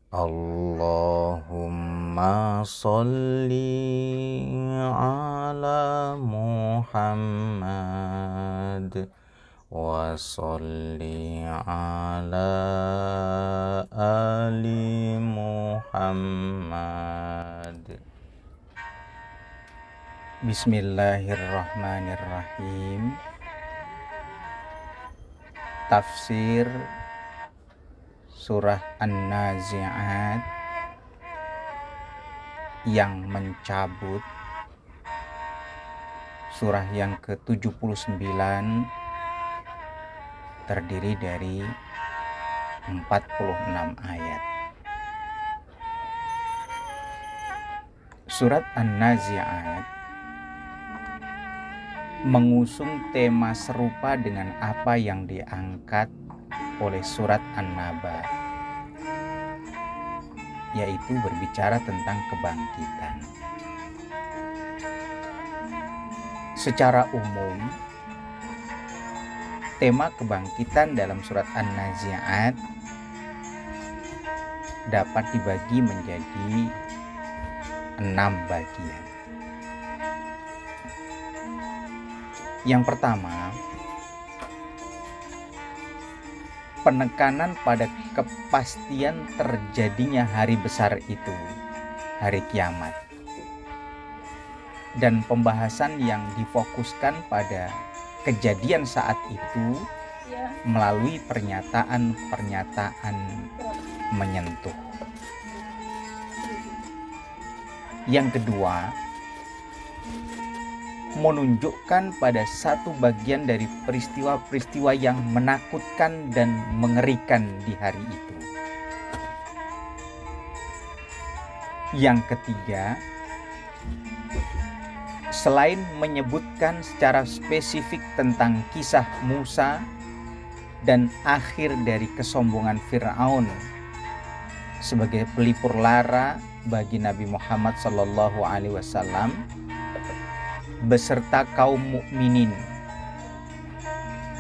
Allahumma sholli ala Muhammad wa sholli ala ali Muhammad. Bismillahirrahmanirrahim. Tafsir surah An-Nazi'at yang mencabut, surah yang ke-79 terdiri dari 46 ayat. Surat An-Nazi'at mengusung tema serupa dengan apa yang diangkat oleh surat An-Naba, yaitu berbicara tentang kebangkitan. Secara umum, tema kebangkitan dalam surat An-Nazi'at dapat dibagi menjadi 6 bagian. Yang pertama, penekanan pada kepastian terjadinya hari besar itu, hari kiamat, dan pembahasan yang difokuskan pada kejadian saat itu melalui pernyataan-pernyataan menyentuh. Yang kedua, menunjukkan pada satu bagian dari peristiwa-peristiwa yang menakutkan dan mengerikan di hari itu. Yang ketiga, selain menyebutkan secara spesifik tentang kisah Musa dan akhir dari kesombongan Fir'aun sebagai pelipur lara bagi Nabi Muhammad SAW beserta kaum mukminin,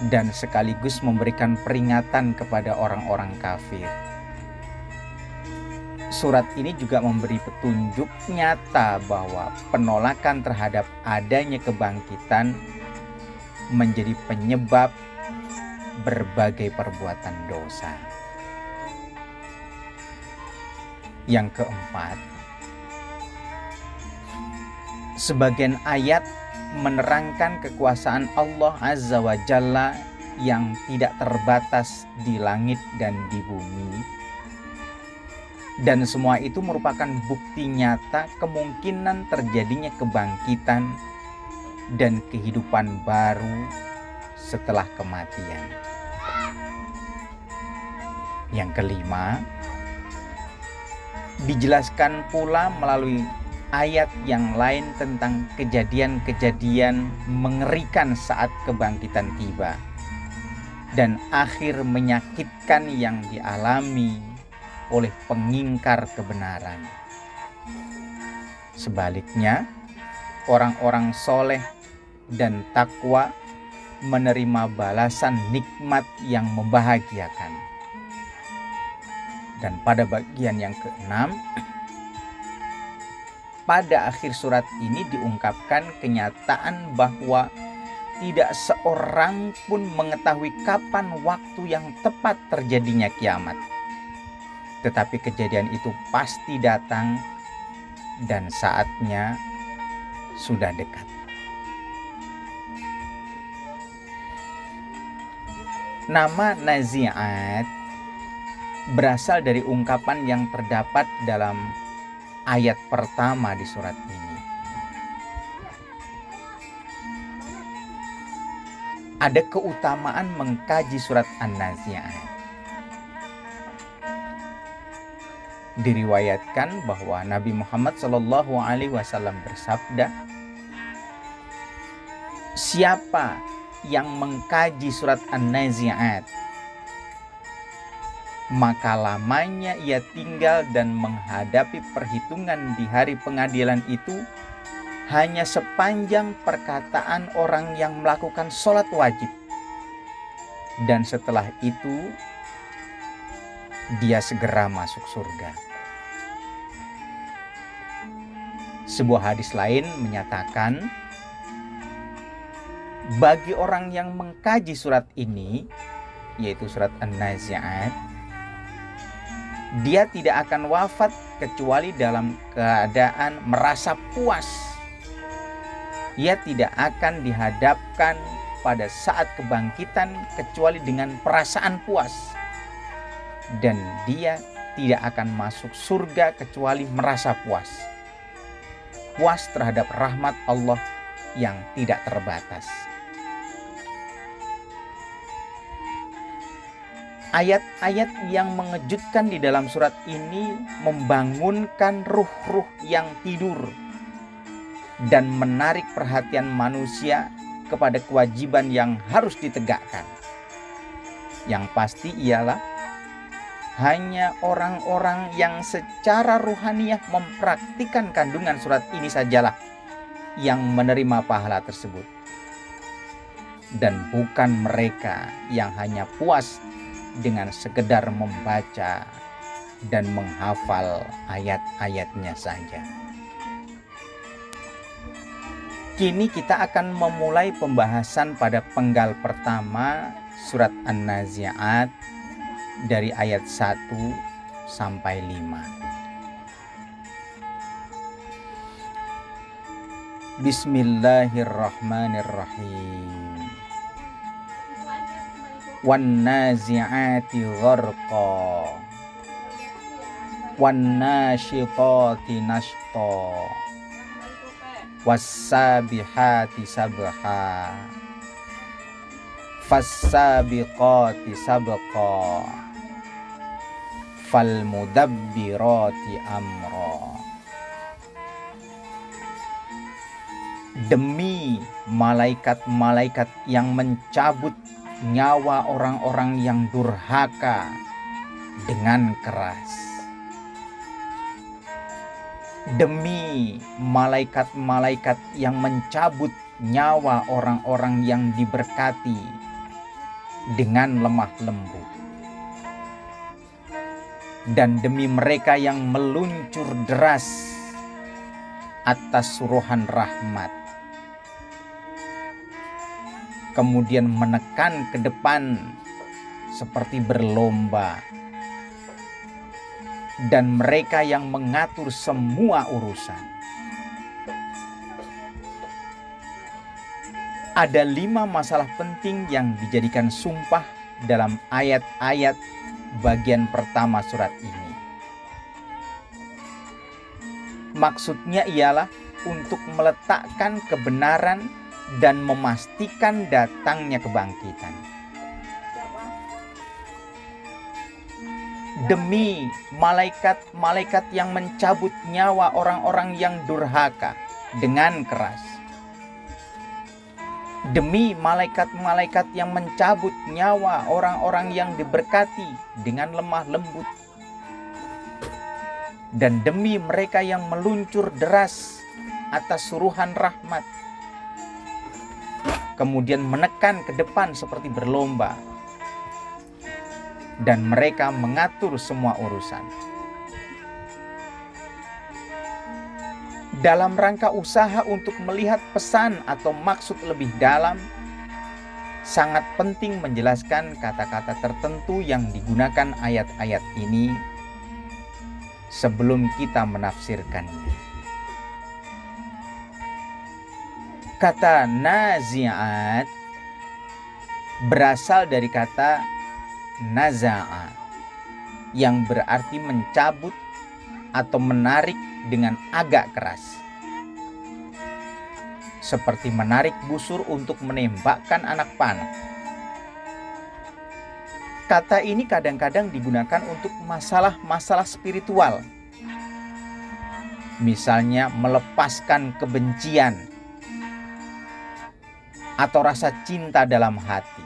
dan sekaligus memberikan peringatan kepada orang-orang kafir. Surat ini juga memberi petunjuk nyata bahwa penolakan terhadap adanya kebangkitan menjadi penyebab berbagai perbuatan dosa. Yang keempat, sebagian ayat menerangkan kekuasaan Allah Azza wa Jalla yang tidak terbatas di langit dan di bumi. Dan semua itu merupakan bukti nyata kemungkinan terjadinya kebangkitan dan kehidupan baru setelah kematian. Yang kelima, dijelaskan pula melalui ayat yang lain tentang kejadian-kejadian mengerikan saat kebangkitan tiba dan akhir menyakitkan yang dialami oleh pengingkar kebenaran. Sebaliknya, orang-orang soleh dan takwa menerima balasan nikmat yang membahagiakan. Dan pada bagian yang keenam, pada akhir surat ini diungkapkan kenyataan bahwa tidak seorang pun mengetahui kapan waktu yang tepat terjadinya kiamat. Tetapi kejadian itu pasti datang dan saatnya sudah dekat. Nama Nazi'at berasal dari ungkapan yang terdapat dalam ayat pertama di surat ini. Ada keutamaan mengkaji surat An-Nazi'at. Diriwayatkan bahwa Nabi Muhammad SAW bersabda, "Siapa yang mengkaji surat An-Nazi'at, maka lamanya ia tinggal dan menghadapi perhitungan di hari pengadilan itu hanya sepanjang perkataan orang yang melakukan sholat wajib. Dan setelah itu dia segera masuk surga. Sebuah hadis lain menyatakan, bagi orang yang mengkaji surat ini, yaitu surat An-Nazi'at, dia tidak akan wafat kecuali dalam keadaan merasa puas. Ia tidak akan dihadapkan pada saat kebangkitan kecuali dengan perasaan puas. Dan dia tidak akan masuk surga kecuali merasa puas. Puas terhadap rahmat Allah yang tidak terbatas. Ayat-ayat yang mengejutkan di dalam surat ini membangunkan ruh-ruh yang tidur dan menarik perhatian manusia kepada kewajiban yang harus ditegakkan. Yang pasti ialah hanya orang-orang yang secara ruhaniah mempraktikkan kandungan surat ini sajalah yang menerima pahala tersebut. Dan bukan mereka yang hanya puas dengan sekedar membaca dan menghafal ayat-ayatnya saja. Kini kita akan memulai pembahasan pada penggal pertama surat An-Nazi'at dari ayat 1 sampai 5. Bismillahirrahmanirrahim. Wan-nazi'ati gharqa wan-nasyitati nashta was-sabihati sabha fas-sabiqati sabqa fal-mudabbirati amra. Demi malaikat-malaikat yang mencabut nyawa orang-orang yang durhaka dengan keras. Demi malaikat-malaikat yang mencabut nyawa orang-orang yang diberkati dengan lemah lembut. Dan demi mereka yang meluncur deras atas suruhan rahmat, kemudian menekan ke depan seperti berlomba, dan mereka yang mengatur semua urusan. Ada 5 masalah penting yang dijadikan sumpah dalam ayat-ayat bagian pertama surat ini. Maksudnya ialah untuk meletakkan kebenaran dan memastikan datangnya kebangkitan. Demi malaikat-malaikat yang mencabut nyawa orang-orang yang durhaka dengan keras. Demi malaikat-malaikat yang mencabut nyawa orang-orang yang diberkati dengan lemah lembut. Dan demi mereka yang meluncur deras atas suruhan rahmat, kemudian menekan ke depan seperti berlomba, dan mereka mengatur semua urusan. Dalam rangka usaha untuk melihat pesan atau maksud lebih dalam, sangat penting menjelaskan kata-kata tertentu yang digunakan ayat-ayat ini sebelum kita menafsirkannya. Kata nazi'at berasal dari kata naza'a, yang berarti mencabut atau menarik dengan agak keras, seperti menarik busur untuk menembakkan anak panah. Kata ini kadang-kadang digunakan untuk masalah-masalah spiritual, misalnya melepaskan kebencian atau rasa cinta dalam hati.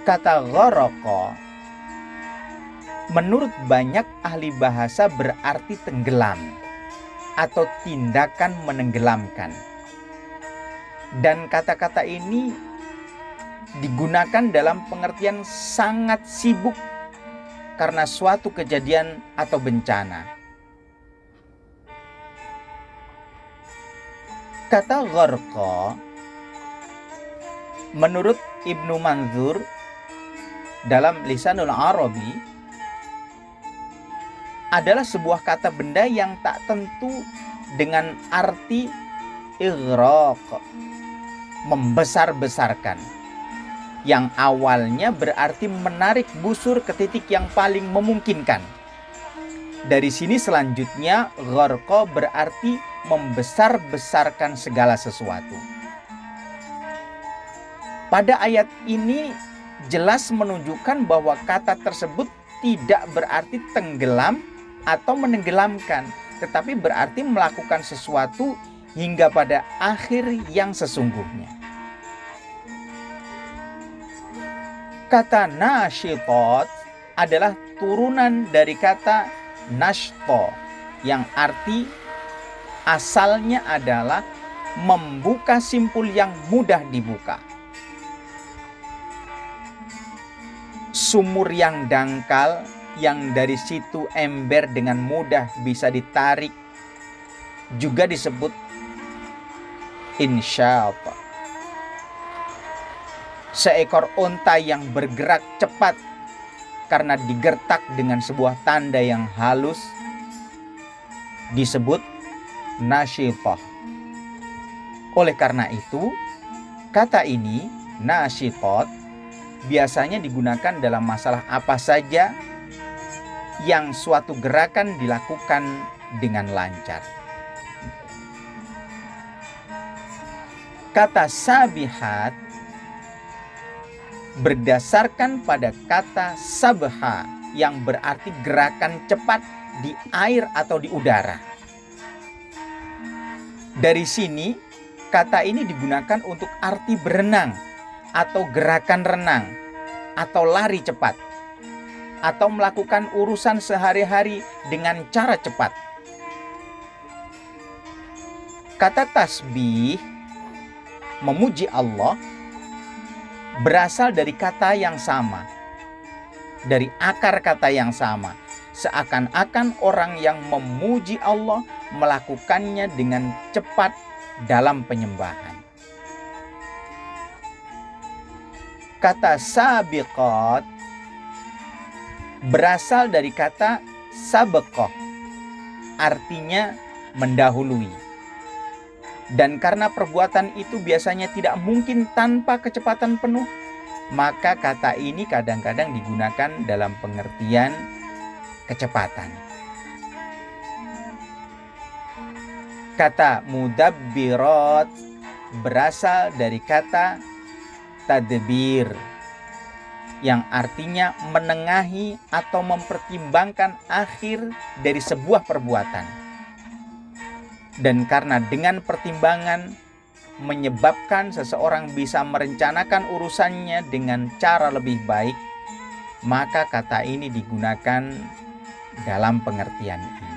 Kata gharaqa menurut banyak ahli bahasa berarti tenggelam atau tindakan menenggelamkan. Dan kata-kata ini digunakan dalam pengertian sangat sibuk karena suatu kejadian atau bencana. Kata gharqa menurut Ibnu Manzur dalam Lisanul Arabi adalah sebuah kata benda yang tak tentu dengan arti ighraq, membesar-besarkan, yang awalnya berarti menarik busur ke titik yang paling memungkinkan. Dari sini selanjutnya gharqa berarti membesar-besarkan segala sesuatu. Pada ayat ini jelas menunjukkan bahwa kata tersebut tidak berarti tenggelam atau menenggelamkan, tetapi berarti melakukan sesuatu hingga pada akhir yang sesungguhnya. Kata nashitot adalah turunan dari kata nashto yang arti asalnya adalah membuka simpul yang mudah dibuka. Sumur yang dangkal yang dari situ ember dengan mudah bisa ditarik juga disebut insyaallah. Seekor unta yang bergerak cepat karena digertak dengan sebuah tanda yang halus disebut nasyitah. Oleh karena itu, kata ini nasyitot biasanya digunakan dalam masalah apa saja yang suatu gerakan dilakukan dengan lancar. Kata sabihat berdasarkan pada kata sabha yang berarti gerakan cepat di air atau di udara. Dari sini kata ini digunakan untuk arti berenang atau gerakan renang atau lari cepat atau melakukan urusan sehari-hari dengan cara cepat. Kata tasbih memuji Allah berasal dari kata yang sama, dari akar kata yang sama. Seakan-akan orang yang memuji Allah melakukannya dengan cepat dalam penyembahan. Kata sabiqat berasal dari kata sabaqah, artinya mendahului. Dan karena perbuatan itu biasanya tidak mungkin tanpa kecepatan penuh, maka kata ini kadang-kadang digunakan dalam pengertian kecepatan. Kata mudabbirat berasal dari kata tadbir, yang artinya menengahi atau mempertimbangkan akhir dari sebuah perbuatan. Dan karena dengan pertimbangan menyebabkan seseorang bisa merencanakan urusannya dengan cara lebih baik, maka kata ini digunakan dalam pengertian ini.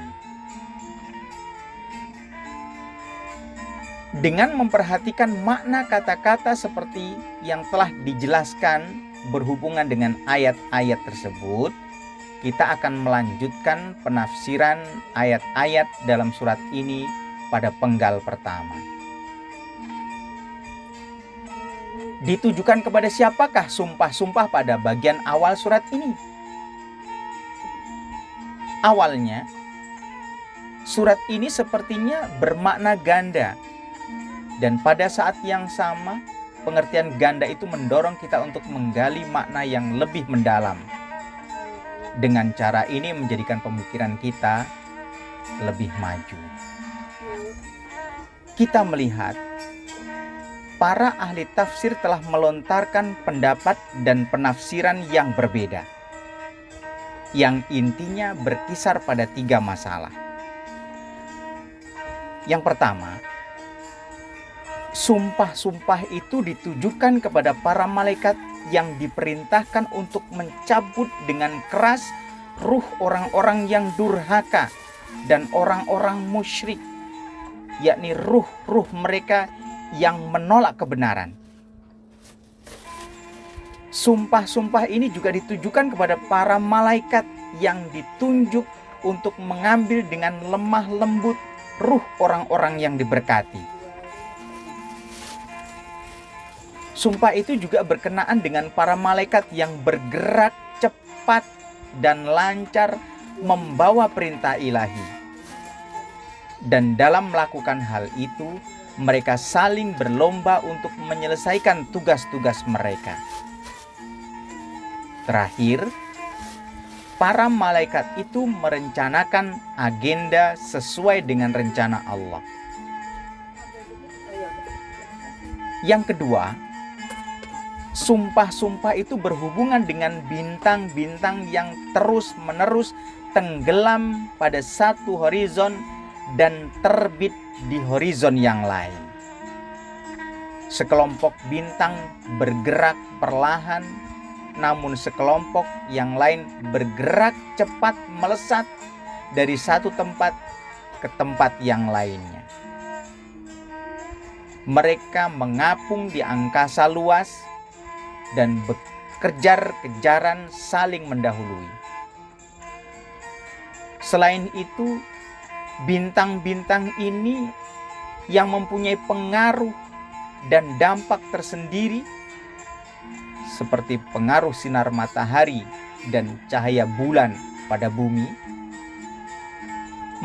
Dengan memperhatikan makna kata-kata seperti yang telah dijelaskan berhubungan dengan ayat-ayat tersebut, kita akan melanjutkan penafsiran ayat-ayat dalam surat ini pada penggal pertama. Ditujukan kepada siapakah sumpah-sumpah pada bagian awal surat ini? Awalnya, surat ini sepertinya bermakna ganda. Dan pada saat yang sama, pengertian ganda itu mendorong kita untuk menggali makna yang lebih mendalam. Dengan cara ini menjadikan pemikiran kita lebih maju. Kita melihat para ahli tafsir telah melontarkan pendapat dan penafsiran yang berbeda, yang intinya berkisar pada 3 masalah. Yang pertama, sumpah-sumpah itu ditujukan kepada para malaikat yang diperintahkan untuk mencabut dengan keras ruh orang-orang yang durhaka dan orang-orang musyrik, yakni ruh-ruh mereka yang menolak kebenaran. Sumpah-sumpah ini juga ditujukan kepada para malaikat yang ditunjuk untuk mengambil dengan lemah lembut ruh orang-orang yang diberkati. Sumpah itu juga berkenaan dengan para malaikat yang bergerak cepat dan lancar membawa perintah ilahi. Dan dalam melakukan hal itu, mereka saling berlomba untuk menyelesaikan tugas-tugas mereka. Terakhir, para malaikat itu merencanakan agenda sesuai dengan rencana Allah. Yang kedua, sumpah-sumpah itu berhubungan dengan bintang-bintang yang terus-menerus tenggelam pada satu horizon dan terbit di horizon yang lain. Sekelompok bintang bergerak perlahan, namun sekelompok yang lain bergerak cepat melesat dari satu tempat ke tempat yang lainnya. Mereka mengapung di angkasa luas dan berkejar-kejaran saling mendahului. Selain itu, bintang-bintang ini yang mempunyai pengaruh dan dampak tersendiri seperti pengaruh sinar matahari dan cahaya bulan pada bumi,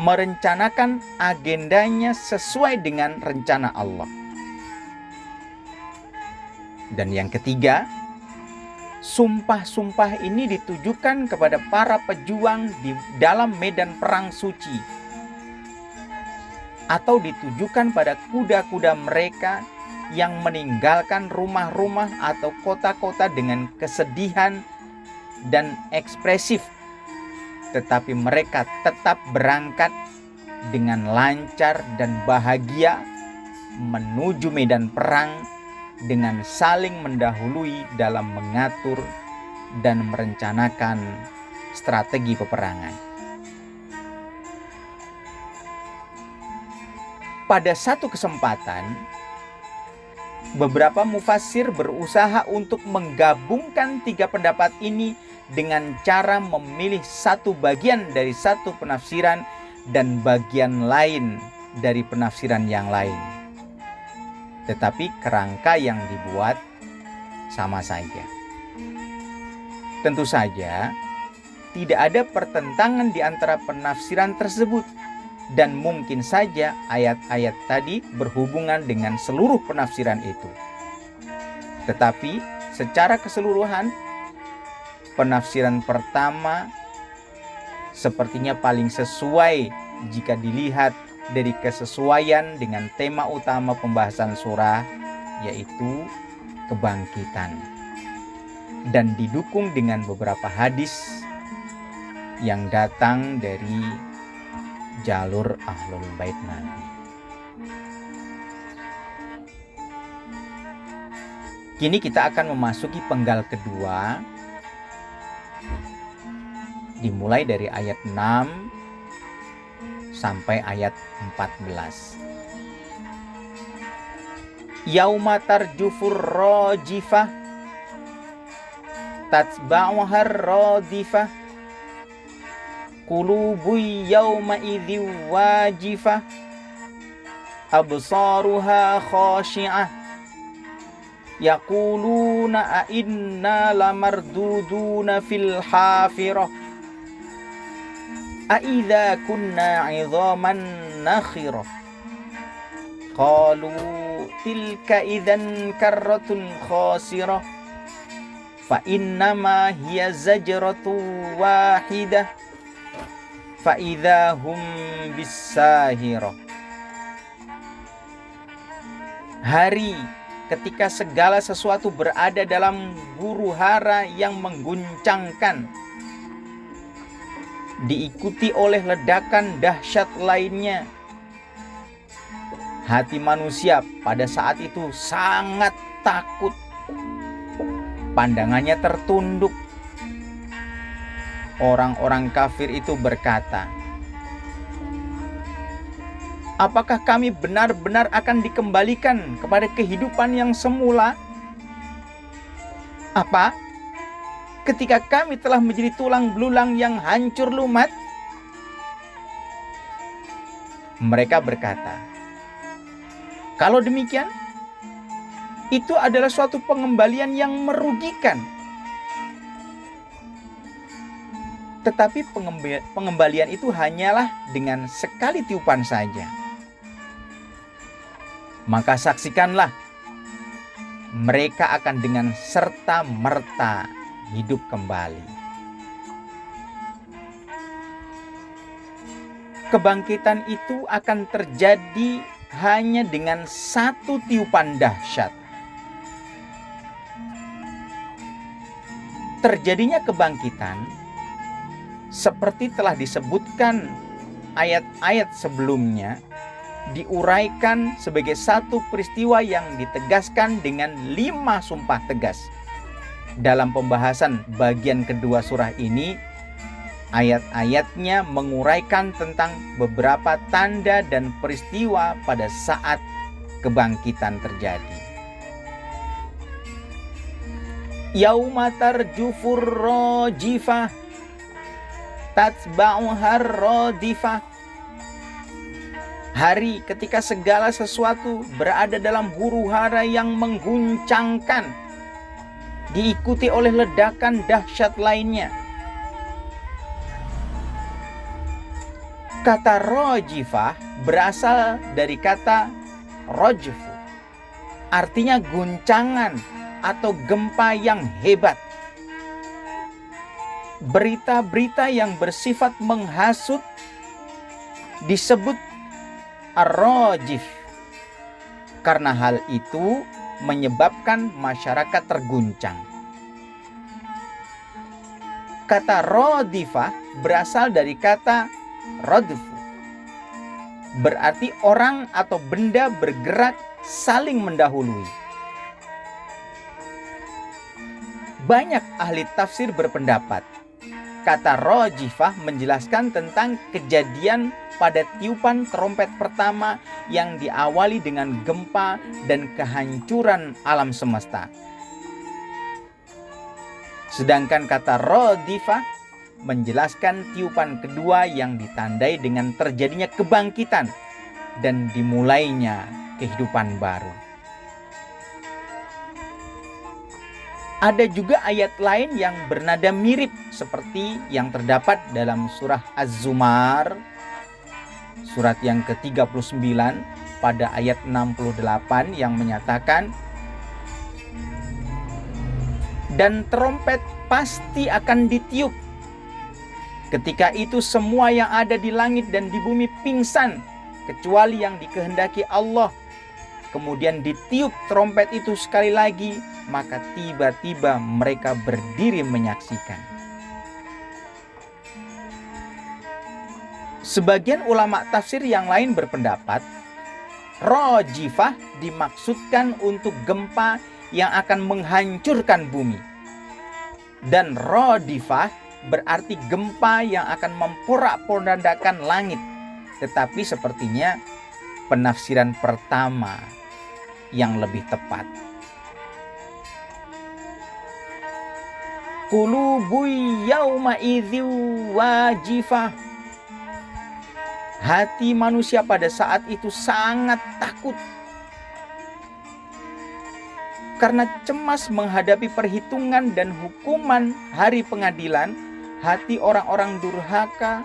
merencanakan agendanya sesuai dengan rencana Allah. Dan yang ketiga, sumpah-sumpah ini ditujukan kepada para pejuang di dalam medan perang suci, atau ditujukan pada kuda-kuda mereka yang meninggalkan rumah-rumah atau kota-kota dengan kesedihan dan ekspresif, tetapi mereka tetap berangkat dengan lancar dan bahagia menuju medan perang dengan saling mendahului dalam mengatur dan merencanakan strategi peperangan. Pada satu kesempatan, beberapa mufassir berusaha untuk menggabungkan tiga pendapat ini dengan cara memilih satu bagian dari satu penafsiran dan bagian lain dari penafsiran yang lain. Tetapi kerangka yang dibuat sama saja. Tentu saja, tidak ada pertentangan di antara penafsiran tersebut. Dan mungkin saja ayat-ayat tadi berhubungan dengan seluruh penafsiran itu. Tetapi secara keseluruhan, penafsiran pertama sepertinya paling sesuai jika dilihat dari kesesuaian dengan tema utama pembahasan surah, yaitu kebangkitan. Dan didukung dengan beberapa hadis yang datang dari jalur Ahlul Bait Nabi. Kini kita akan memasuki penggal kedua, dimulai dari ayat 6 sampai ayat 14. Yauma tarjufur rajifah tatba'uhar radifah qulubu yawma idzi wajifah absaruha khashi'ah yaquluna a inna lamarduduna fil hafirah a idza kunna 'idhaman nakhirah qalu tilka idzan karratun khasirah fa innama hiya zajratu wahidah fa'idha hum bisahirah. Hari ketika segala sesuatu berada dalam huru-hara yang mengguncangkan, diikuti oleh ledakan dahsyat lainnya. Hati manusia pada saat itu sangat takut. Pandangannya tertunduk. Orang-orang kafir itu berkata, apakah kami benar-benar akan dikembalikan kepada kehidupan yang semula? Apa? Ketika kami telah menjadi tulang belulang yang hancur lumat? Mereka berkata, kalau demikian, itu adalah suatu pengembalian yang merugikan. Tetapi pengembalian itu hanyalah dengan sekali tiupan saja. Maka saksikanlah, mereka akan dengan serta-merta hidup kembali. Kebangkitan itu akan terjadi hanya dengan satu tiupan dahsyat. Terjadinya kebangkitan seperti telah disebutkan ayat-ayat sebelumnya, diuraikan sebagai satu peristiwa yang ditegaskan dengan 5 sumpah tegas. Dalam pembahasan bagian kedua surah ini, ayat-ayatnya menguraikan tentang beberapa tanda dan peristiwa pada saat kebangkitan terjadi. Yauma tarjufur rajifah tatba'uhar radifah. Hari ketika segala sesuatu berada dalam huru-hara yang mengguncangkan, diikuti oleh ledakan dahsyat lainnya. Kata rajifah berasal dari kata rajfu, artinya guncangan atau gempa yang hebat. Berita-berita yang bersifat menghasut disebut ar-rajif. Karena hal itu menyebabkan masyarakat terguncang. Kata radifah berasal dari kata radfu, berarti orang atau benda bergerak saling mendahului. Banyak ahli tafsir berpendapat kata rajifah menjelaskan tentang kejadian pada tiupan trompet pertama yang diawali dengan gempa dan kehancuran alam semesta. Sedangkan kata radifah menjelaskan tiupan kedua yang ditandai dengan terjadinya kebangkitan dan dimulainya kehidupan baru. Ada juga ayat lain yang bernada mirip seperti yang terdapat dalam surah Az-Zumar, surat yang ke-39 pada ayat 68 yang menyatakan, dan trompet pasti akan ditiup. Ketika itu semua yang ada di langit dan di bumi pingsan, kecuali yang dikehendaki Allah. Kemudian ditiup trompet itu sekali lagi, maka tiba-tiba mereka berdiri menyaksikan. Sebagian ulama tafsir yang lain berpendapat, rajifah dimaksudkan untuk gempa yang akan menghancurkan bumi. Dan radifah berarti gempa yang akan memporak-porandakan langit. Tetapi sepertinya penafsiran pertama yang lebih tepat. Qulubu yauma idzi wajifah. Hati manusia pada saat itu sangat takut karena cemas menghadapi perhitungan dan hukuman hari pengadilan. Hati orang-orang durhaka,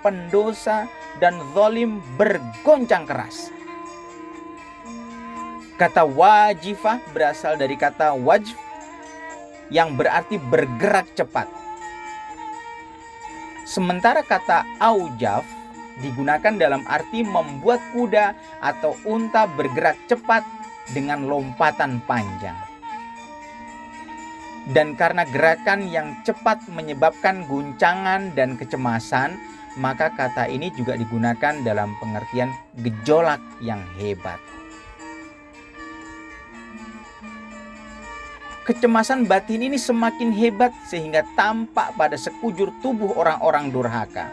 pendosa, dan zalim bergoncang keras. Kata wajifah berasal dari kata wajf yang berarti bergerak cepat. Sementara kata aujaf digunakan dalam arti membuat kuda atau unta bergerak cepat dengan lompatan panjang. Dan karena gerakan yang cepat menyebabkan guncangan dan kecemasan, maka kata ini juga digunakan dalam pengertian gejolak yang hebat. Kecemasan batin ini semakin hebat sehingga tampak pada sekujur tubuh orang-orang durhaka.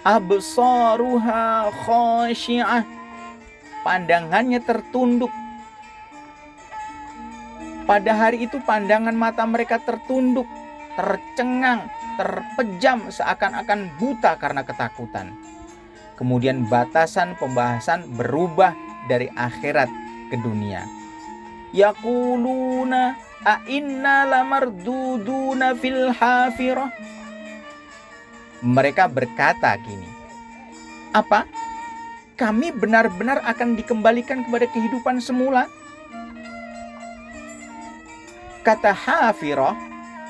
Absaruha khasyi'ah, pandangannya tertunduk. Pada hari itu pandangan mata mereka tertunduk, tercengang, terpejam seakan-akan buta karena ketakutan. Kemudian batasan pembahasan berubah dari akhirat ke dunia. Yaquluna a inna lamarduduna fil hafirah. Mereka berkata gini, apa? Kami benar-benar akan dikembalikan kepada kehidupan semula? Kata hafirah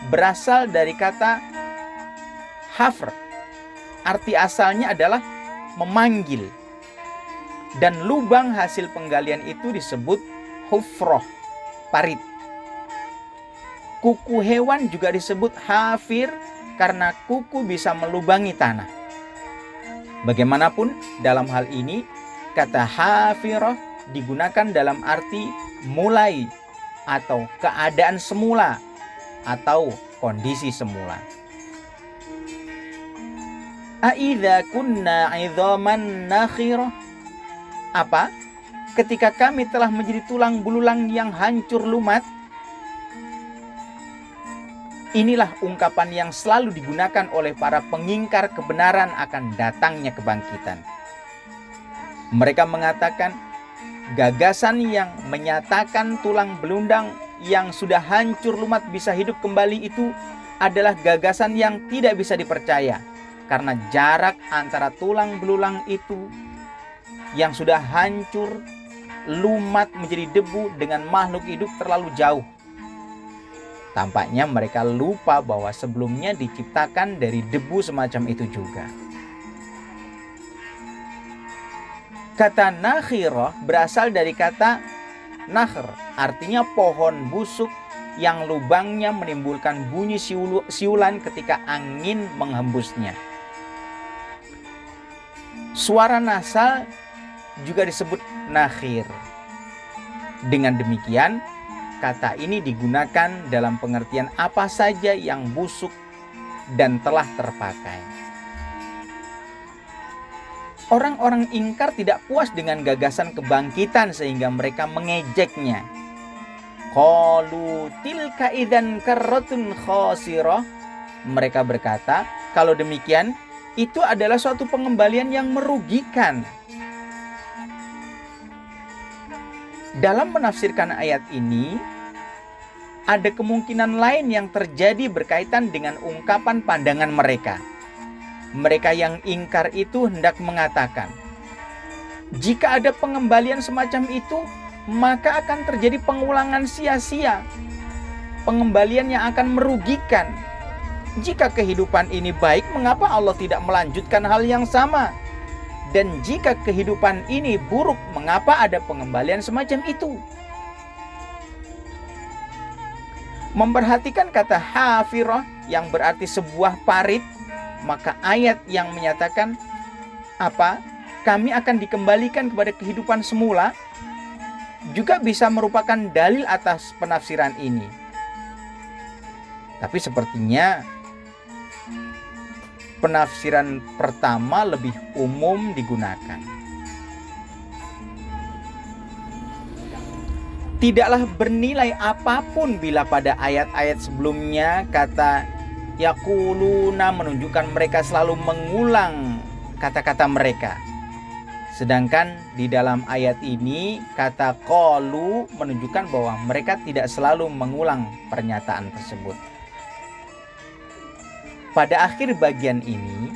berasal dari kata hafr. Arti asalnya adalah memanggil. Dan lubang hasil penggalian itu disebut hufroh, parit. Kuku hewan juga disebut hafir karena kuku bisa melubangi tanah. Bagaimanapun dalam hal ini kata hafirah digunakan dalam arti mulai atau keadaan semula atau kondisi semula. Aidza kunna 'idhaman nakhirah. Apa? Ketika kami telah menjadi tulang belulang yang hancur lumat. Inilah ungkapan yang selalu digunakan oleh para pengingkar kebenaran akan datangnya kebangkitan. Mereka mengatakan gagasan yang menyatakan tulang belundang yang sudah hancur lumat bisa hidup kembali itu adalah gagasan yang tidak bisa dipercaya. Karena jarak antara tulang belulang itu yang sudah hancur lumat menjadi debu dengan makhluk hidup terlalu jauh. Tampaknya mereka lupa bahwa sebelumnya diciptakan dari debu semacam itu juga. Kata nakhirah berasal dari kata nakhr, artinya pohon busuk yang lubangnya menimbulkan bunyi siulan ketika angin menghembusnya. Suara nasal juga disebut nakhir. Dengan demikian, kata ini digunakan dalam pengertian apa saja yang busuk dan telah terpakai. Orang-orang ingkar tidak puas dengan gagasan kebangkitan sehingga mereka mengejeknya. Qalu tilka idzan karratun khasirah. Mereka berkata, kalau demikian, itu adalah suatu pengembalian yang merugikan. Dalam menafsirkan ayat ini, ada kemungkinan lain yang terjadi berkaitan dengan ungkapan pandangan mereka. Mereka yang ingkar itu hendak mengatakan, jika ada pengembalian semacam itu, maka akan terjadi pengulangan sia-sia. Pengembalian yang akan merugikan. Jika kehidupan ini baik, mengapa Allah tidak melanjutkan hal yang sama? Dan jika kehidupan ini buruk, mengapa ada pengembalian semacam itu? Memperhatikan kata hafirah yang berarti sebuah parit, maka ayat yang menyatakan apa? Kami akan dikembalikan kepada kehidupan semula juga bisa merupakan dalil atas penafsiran ini. Tapi sepertinya penafsiran pertama lebih umum digunakan. Tidaklah bernilai apapun bila pada ayat-ayat sebelumnya kata yaquluna menunjukkan mereka selalu mengulang kata-kata mereka. Sedangkan di dalam ayat ini kata qalu menunjukkan bahwa mereka tidak selalu mengulang pernyataan tersebut. Pada akhir bagian ini,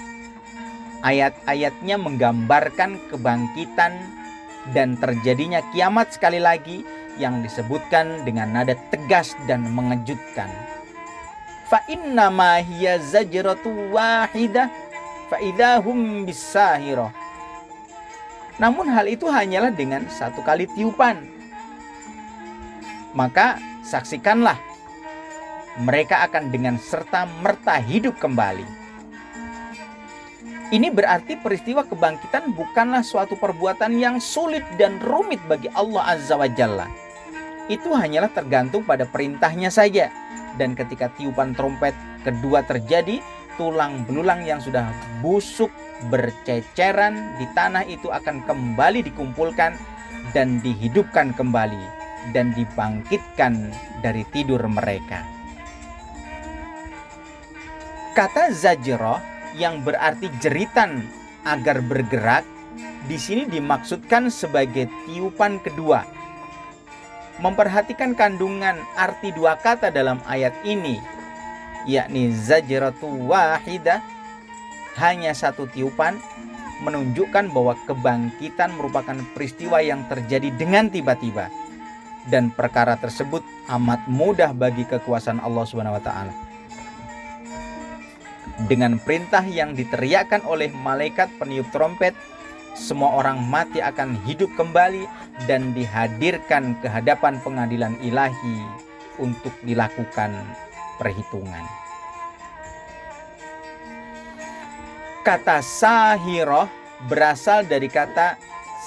ayat-ayatnya menggambarkan kebangkitan dan terjadinya kiamat sekali lagi yang disebutkan dengan nada tegas dan mengejutkan. Fa innama hiya zajratu wahidah fa idahum bisahirah. Namun hal itu hanyalah dengan satu kali tiupan. Maka saksikanlah, mereka akan dengan serta-merta hidup kembali. Ini berarti peristiwa kebangkitan bukanlah suatu perbuatan yang sulit dan rumit bagi Allah Azza wa Jalla. Itu hanyalah tergantung pada perintahnya saja. Dan ketika tiupan trompet kedua terjadi, tulang belulang yang sudah busuk berceceran di tanah itu akan kembali dikumpulkan dan dihidupkan kembali. dan dibangkitkan dari tidur mereka. Kata zajrah yang berarti jeritan agar bergerak di sini dimaksudkan sebagai tiupan kedua. Memperhatikan kandungan arti dua kata dalam ayat ini, yakni zajratu wahidah, hanya satu tiupan, menunjukkan bahwa kebangkitan merupakan peristiwa yang terjadi dengan tiba-tiba, dan perkara tersebut amat mudah bagi kekuasaan Allah Subhanahu wa taala. Dengan perintah yang diteriakkan oleh malaikat peniup trompet, semua orang mati akan hidup kembali dan dihadirkan ke hadapan pengadilan ilahi untuk dilakukan perhitungan. Kata sahirah berasal dari kata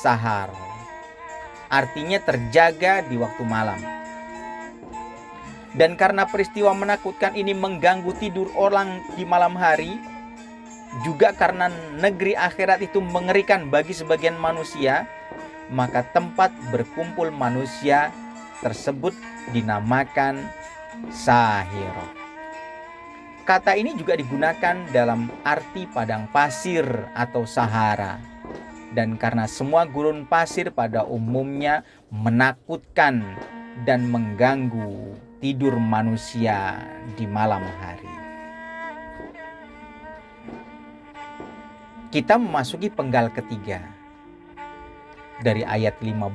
sahar, artinya terjaga di waktu malam. Dan karena peristiwa menakutkan ini mengganggu tidur orang di malam hari, juga karena negeri akhirat itu mengerikan bagi sebagian manusia, maka tempat berkumpul manusia tersebut dinamakan sahirah. Kata ini juga digunakan dalam arti padang pasir atau Sahara. Dan karena semua gurun pasir pada umumnya menakutkan dan mengganggu tidur manusia di malam hari. Kita memasuki penggal ketiga dari ayat 15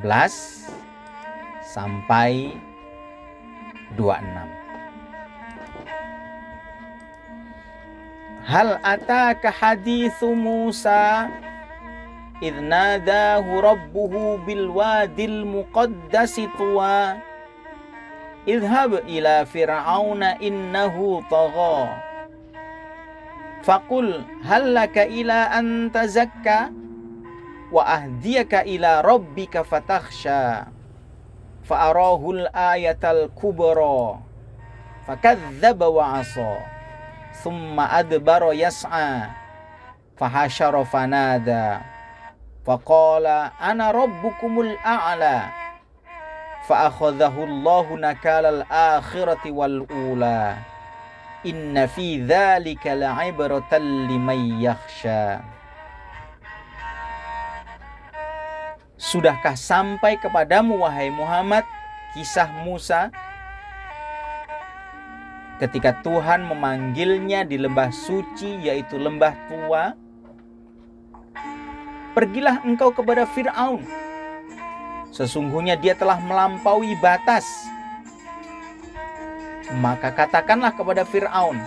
sampai 26. Hal ataka hadithu Musa idh nadahu rabbuhu bil wadil muqaddasi tuwa idhhab ila fir'auna innahu tagha faqul hal laka ila an tazakka wa ahdiyaka ila rabbika fatakhsha fa'arahul ayatal kubra fakadzdzaba wa 'asa thumma adbara yas'a fahasyara fanada faqala ana rabbukumul a'la fa'akhadhahu Allahu nakalal akhirati wal ula inna fi dzalika la'ibratan liman yakhsha. Sudahkah sampai kepadamu wahai Muhammad kisah Musa ketika Tuhan memanggilnya di lembah suci, yaitu lembah tua? Pergilah engkau kepada Fir'aun, sesungguhnya dia telah melampaui batas. Maka katakanlah kepada Fir'aun,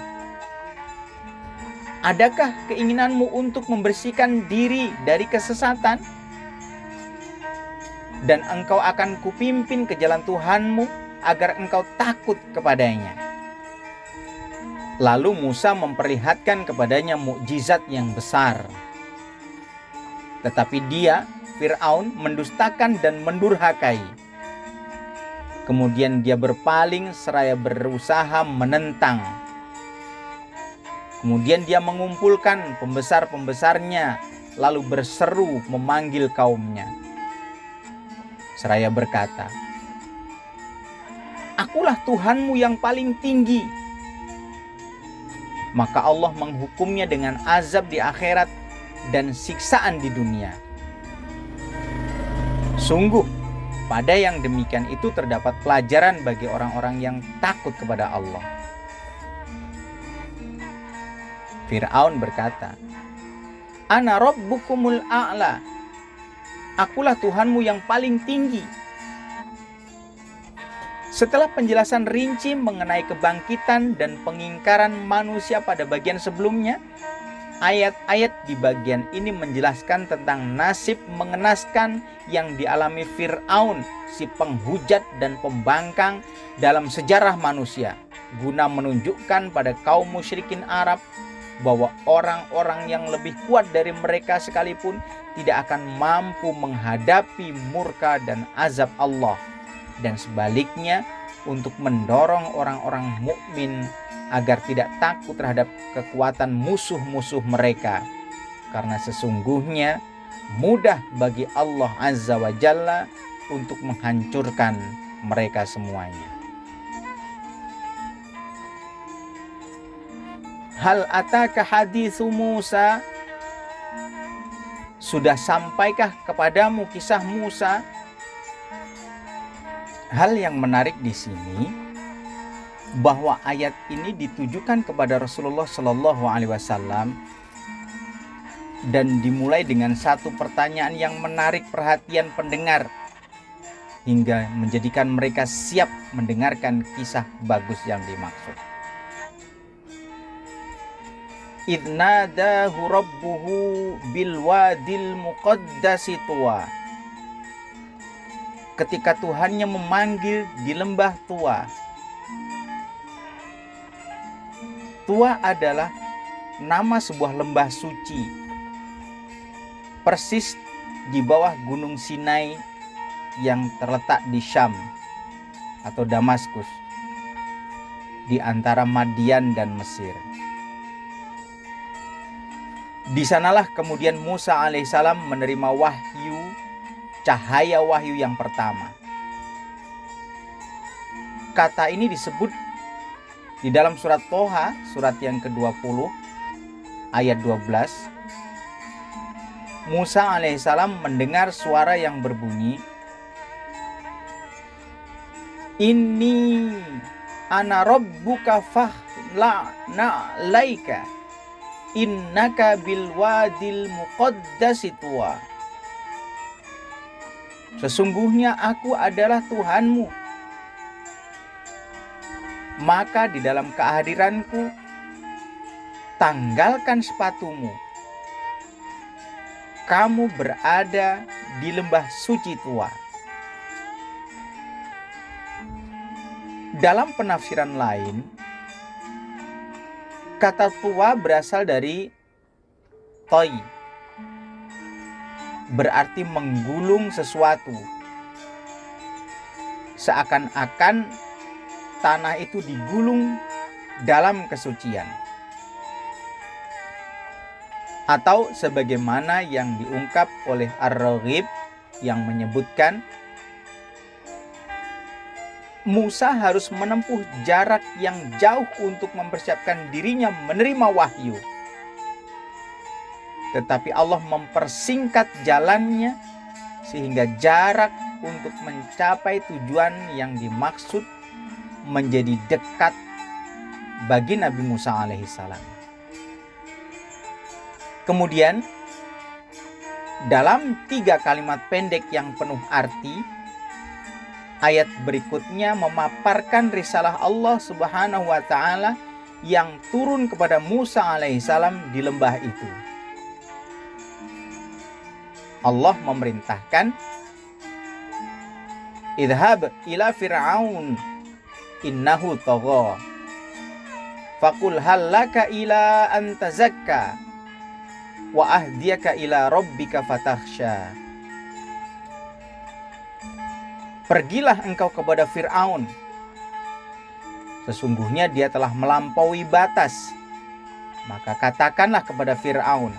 adakah keinginanmu untuk membersihkan diri dari kesesatan? Dan engkau akan kupimpin ke jalan Tuhanmu agar engkau takut kepadanya. Lalu Musa memperlihatkan kepadanya mukjizat yang besar. Tetapi dia, Fir'aun, mendustakan dan mendurhakai. Kemudian dia berpaling seraya berusaha menentang. Kemudian dia mengumpulkan pembesar-pembesarnya, lalu berseru memanggil kaumnya. Seraya berkata, "Akulah Tuhanmu yang paling tinggi." Maka Allah menghukumnya dengan azab di akhirat dan siksaan di dunia. Sungguh, pada yang demikian itu terdapat pelajaran bagi orang-orang yang takut kepada Allah. Fir'aun berkata, "Ana rabbukumul a'la." Akulah Tuhanmu yang paling tinggi. Setelah penjelasan rinci mengenai kebangkitan dan pengingkaran manusia pada bagian sebelumnya, ayat-ayat di bagian ini menjelaskan tentang nasib mengenaskan yang dialami Fir'aun, si penghujat dan pembangkang dalam sejarah manusia, guna menunjukkan pada kaum musyrikin Arab bahwa orang-orang yang lebih kuat dari mereka sekalipun tidak akan mampu menghadapi murka dan azab Allah, dan sebaliknya untuk mendorong orang-orang mukmin agar tidak takut terhadap kekuatan musuh-musuh mereka, karena sesungguhnya mudah bagi Allah Azza wa Jalla untuk menghancurkan mereka semuanya. Hal ataka haditsu Musa? Sudah sampaikah kepadamu kisah Musa? Hal yang menarik di sini bahwa ayat ini ditujukan kepada Rasulullah Shallallahu Alaihi Wasallam dan dimulai dengan satu pertanyaan yang menarik perhatian pendengar hingga menjadikan mereka siap mendengarkan kisah bagus yang dimaksud. Idnadahu rabbuhu bil wadil muqaddasi tuwa. Ketika Tuhannya memanggil di lembah Tuwa. Tuwa adalah nama sebuah lembah suci, persis di bawah Gunung Sinai yang terletak di Syam atau Damaskus, di antara Madian dan Mesir. Di sanalah kemudian Musa alaihissalam menerima wahyu, cahaya wahyu yang pertama. Kata ini disebut di dalam surat Toha, surat yang ke-20, ayat 12. Musa alaihissalam mendengar suara yang berbunyi, Inni ana rabbuka fahla'na'laika innaka bil wadil muqaddasi tuwa. Sesungguhnya aku adalah Tuhanmu, maka di dalam kehadiranku tanggalkan sepatumu. Kamu berada di lembah suci Tuwa. Dalam penafsiran lain, kata Tuwa berasal dari toy, berarti menggulung sesuatu. Seakan-akan tanah itu digulung dalam kesucian. Atau sebagaimana yang diungkap oleh Ar-Raghib yang menyebutkan Musa harus menempuh jarak yang jauh untuk mempersiapkan dirinya menerima wahyu. Tetapi Allah mempersingkat jalannya sehingga jarak untuk mencapai tujuan yang dimaksud menjadi dekat bagi Nabi Musa alaihissalam. Kemudian dalam 3 kalimat pendek yang penuh arti, ayat berikutnya memaparkan risalah Allah Subhanahu wa taala yang turun kepada Musa alaihissalam di lembah itu. Allah memerintahkan, Idhab ila Fir'aun innahu tagha. Faqul hal laka ila an tazakka wa ahdiyaka ila rabbika fatakhsha. Pergilah engkau kepada Fir'aun. Sesungguhnya dia telah melampaui batas. Maka katakanlah kepada Fir'aun,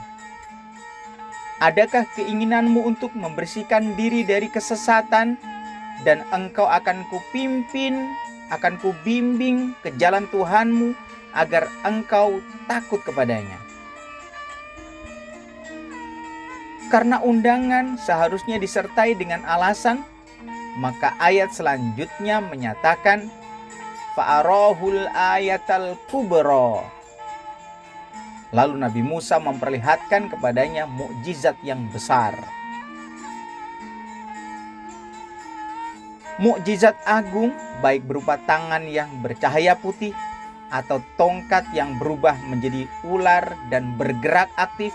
adakah keinginanmu untuk membersihkan diri dari kesesatan dan engkau akan kupimpin, akan kubimbing ke jalan Tuhanmu agar engkau takut kepadanya. Karena undangan seharusnya disertai dengan alasan, maka ayat selanjutnya menyatakan fa'arahul ayatal kubra. Lalu Nabi Musa memperlihatkan kepadanya mukjizat yang besar. Mukjizat agung baik berupa tangan yang bercahaya putih atau tongkat yang berubah menjadi ular dan bergerak aktif,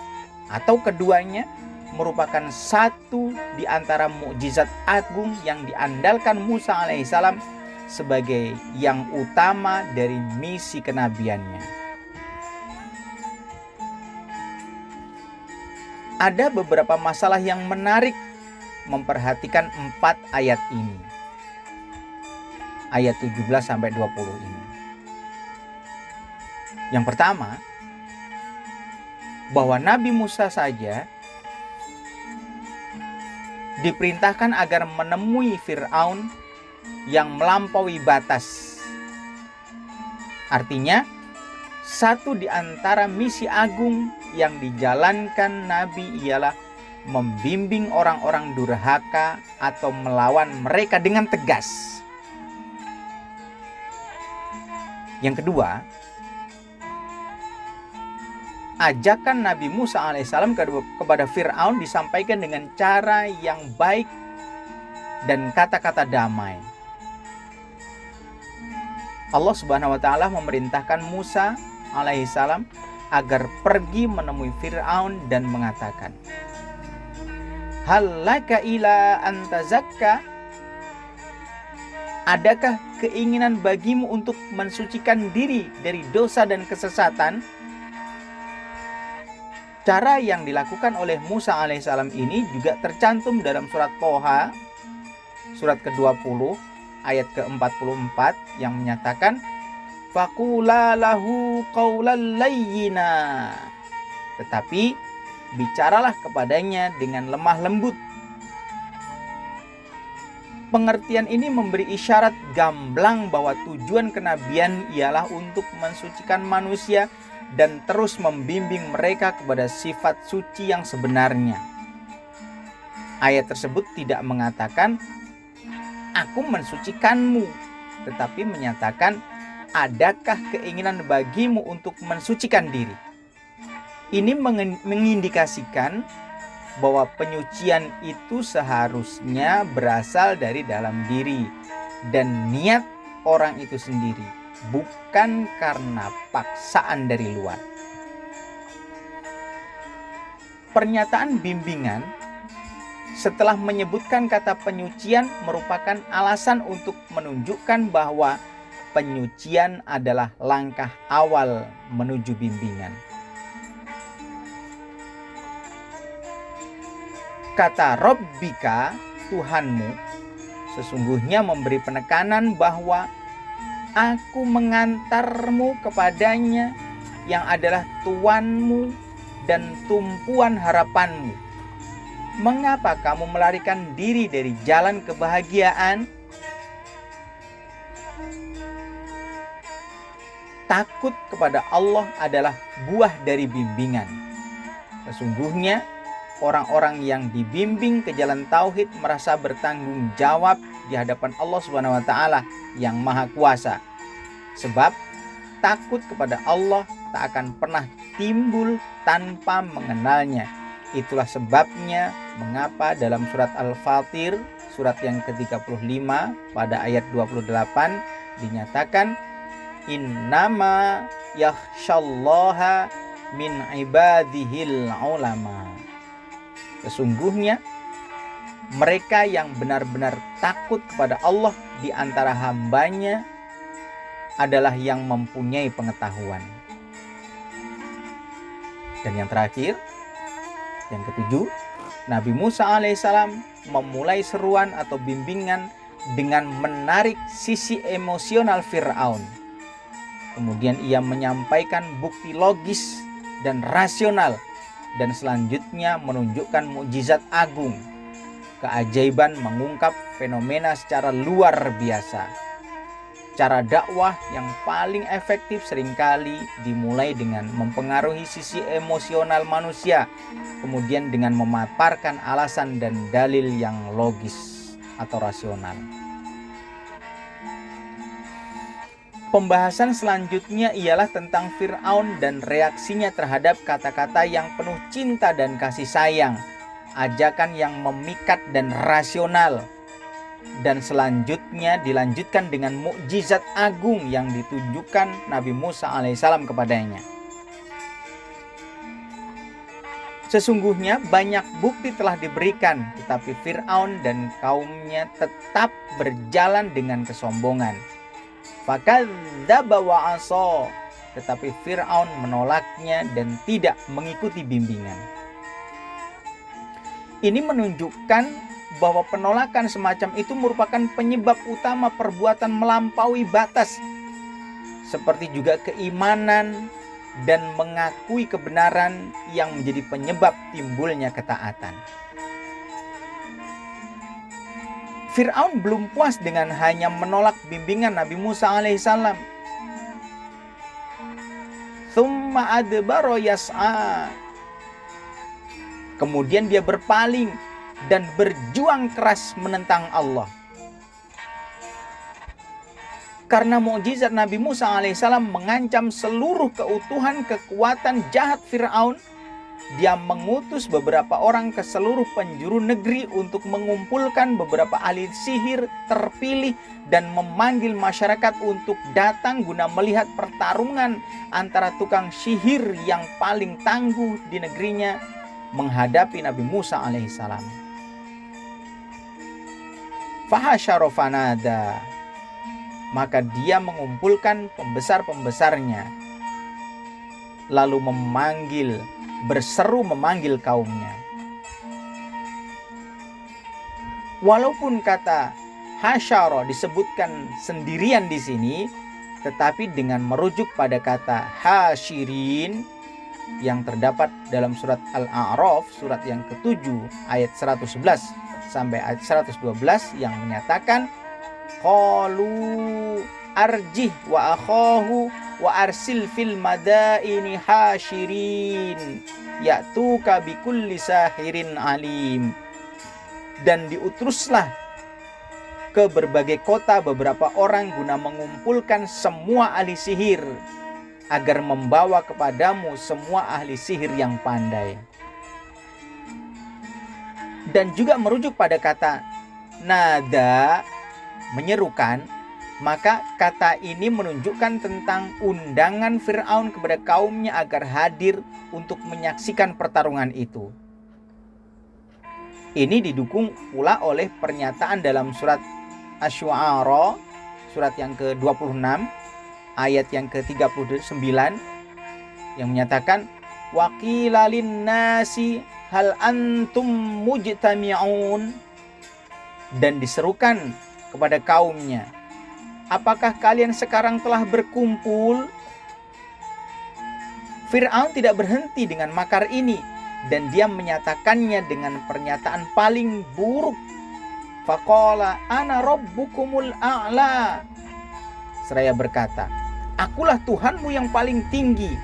atau keduanya merupakan satu di antara mukjizat agung yang diandalkan Musa alaihissalam sebagai yang utama dari misi kenabiannya. Ada beberapa masalah yang menarik memperhatikan 4 ayat ini. Ayat 17-20 ini. Yang pertama, bahwa Nabi Musa saja diperintahkan agar menemui Fir'aun yang melampaui batas. Artinya, satu di antara misi agung yang dijalankan Nabi ialah membimbing orang-orang durhaka atau melawan mereka dengan tegas. Yang kedua, ajakan Nabi Musa alaihissalam kepada Fir'aun disampaikan dengan cara yang baik dan kata-kata damai. Allah Subhanahu wa taala memerintahkan Musa alaihissalam agar pergi menemui Fir'aun dan mengatakan, "Hal laka ila an tazakka?" Adakah keinginan bagimu untuk mensucikan diri dari dosa dan kesesatan? Cara yang dilakukan oleh Musa alaihissalam ini juga tercantum dalam surat Toha, surat ke-20, ayat ke-44 yang menyatakan, "Faqula lahu qawlan layyina." Tetapi bicaralah kepadanya dengan lemah lembut. Pengertian ini memberi isyarat gamblang bahwa tujuan kenabian ialah untuk mensucikan manusia dan terus membimbing mereka kepada sifat suci yang sebenarnya. Ayat tersebut tidak mengatakan, "Aku mensucikanmu," tetapi menyatakan, "Adakah keinginan bagimu untuk mensucikan diri?" Ini mengindikasikan bahwa penyucian itu seharusnya berasal dari dalam diri dan niat orang itu sendiri, bukan karena paksaan dari luar. Pernyataan bimbingan setelah menyebutkan kata penyucian merupakan alasan untuk menunjukkan bahwa penyucian adalah langkah awal menuju bimbingan. Kata Rabbika, Tuhanmu, sesungguhnya memberi penekanan bahwa aku mengantarmu kepadanya yang adalah Tuanmu dan tumpuan harapanmu. Mengapa kamu melarikan diri dari jalan kebahagiaan? Takut kepada Allah adalah buah dari bimbingan. Sesungguhnya orang-orang yang dibimbing ke jalan tauhid merasa bertanggung jawab di hadapan Allah Subhanahu wa taala yang Maha Kuasa. Sebab takut kepada Allah tak akan pernah timbul tanpa mengenalnya. Itulah sebabnya mengapa dalam surat Al-Fatir, surat yang ke-35 pada ayat 28 dinyatakan, "Innama yakhsyallaha min ibadihil ulama." Sesungguhnya mereka yang benar-benar takut kepada Allah di antara hambanya adalah yang mempunyai pengetahuan. Dan yang terakhir, yang ketujuh, Nabi Musa alaihissalam memulai seruan atau bimbingan dengan menarik sisi emosional Fir'aun. Kemudian ia menyampaikan bukti logis dan rasional, dan selanjutnya menunjukkan mukjizat agung. Keajaiban mengungkap fenomena secara luar biasa. Cara dakwah yang paling efektif seringkali dimulai dengan mempengaruhi sisi emosional manusia, kemudian dengan memaparkan alasan dan dalil yang logis atau rasional. Pembahasan selanjutnya ialah tentang Fir'aun dan reaksinya terhadap kata-kata yang penuh cinta dan kasih sayang, ajakan yang memikat dan rasional, dan selanjutnya dilanjutkan dengan mukjizat agung yang ditunjukkan Nabi Musa alaihissalam kepadanya. Sesungguhnya banyak bukti telah diberikan, tetapi Fir'aun dan kaumnya tetap berjalan dengan kesombongan. Fakadzdzaba wa 'asha, tetapi Fir'aun menolaknya dan tidak mengikuti bimbingan. Ini menunjukkan bahwa penolakan semacam itu merupakan penyebab utama perbuatan melampaui batas, seperti juga keimanan dan mengakui kebenaran yang menjadi penyebab timbulnya ketaatan. Fir'aun belum puas dengan hanya menolak bimbingan Nabi Musa alaihissalam. Tsumma adbara yas'a. Kemudian dia berpaling dan berjuang keras menentang Allah. Karena mukjizat Nabi Musa alaihissalam mengancam seluruh keutuhan kekuatan jahat Fir'aun, dia mengutus beberapa orang ke seluruh penjuru negeri untuk mengumpulkan beberapa ahli sihir terpilih dan memanggil masyarakat untuk datang guna melihat pertarungan antara tukang sihir yang paling tangguh di negerinya menghadapi Nabi Musa alaihissalam. Fahasyara fanada. Maka dia mengumpulkan pembesar-pembesarnya, lalu berseru memanggil kaumnya. Walaupun kata hasyara disebutkan sendirian di sini, tetapi dengan merujuk pada kata hasyirin yang terdapat dalam surat Al-A'raf, surat yang ke-7 ayat 111 sampai ayat 112 yang menyatakan qalu arjih wa akhahu wa arsil fil madaini hasyirin ya'tuka bikulli sahirin alim. Dan diutuslah ke berbagai kota beberapa orang guna mengumpulkan semua ahli sihir agar membawa kepadamu semua ahli sihir yang pandai. Dan juga merujuk pada kata nada, menyerukan, maka kata ini menunjukkan tentang undangan Fir'aun kepada kaumnya agar hadir untuk menyaksikan pertarungan itu. Ini didukung pula oleh pernyataan dalam surat Asy-Syu'ara, surat yang ke-26, ayat yang ke-39, yang menyatakan waqila linnasi hal antum mujtami'un, dan diserukan kepada kaumnya, apakah kalian sekarang telah berkumpul? Fir'aun tidak berhenti dengan makar ini, dan dia menyatakannya dengan pernyataan paling buruk. Faqala ana rabbukumul a'la. Seraya berkata, akulah Tuhanmu yang paling tinggi.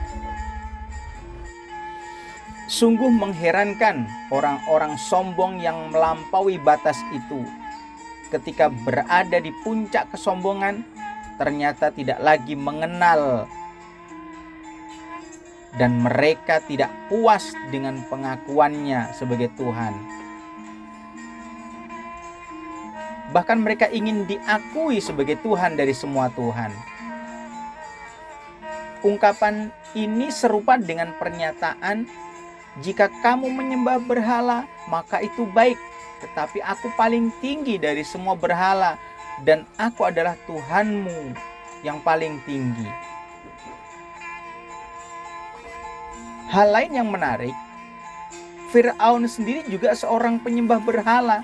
Sungguh mengherankan orang-orang sombong yang melampaui batas itu. Ketika berada di puncak kesombongan, ternyata tidak lagi mengenal, dan mereka tidak puas dengan pengakuannya sebagai Tuhan. Bahkan mereka ingin diakui sebagai Tuhan dari semua Tuhan. Ungkapan ini serupa dengan pernyataan, jika kamu menyembah berhala, maka itu baik. Tetapi aku paling tinggi dari semua berhala, dan aku adalah Tuhanmu yang paling tinggi. Hal lain yang menarik, Fir'aun sendiri juga seorang penyembah berhala,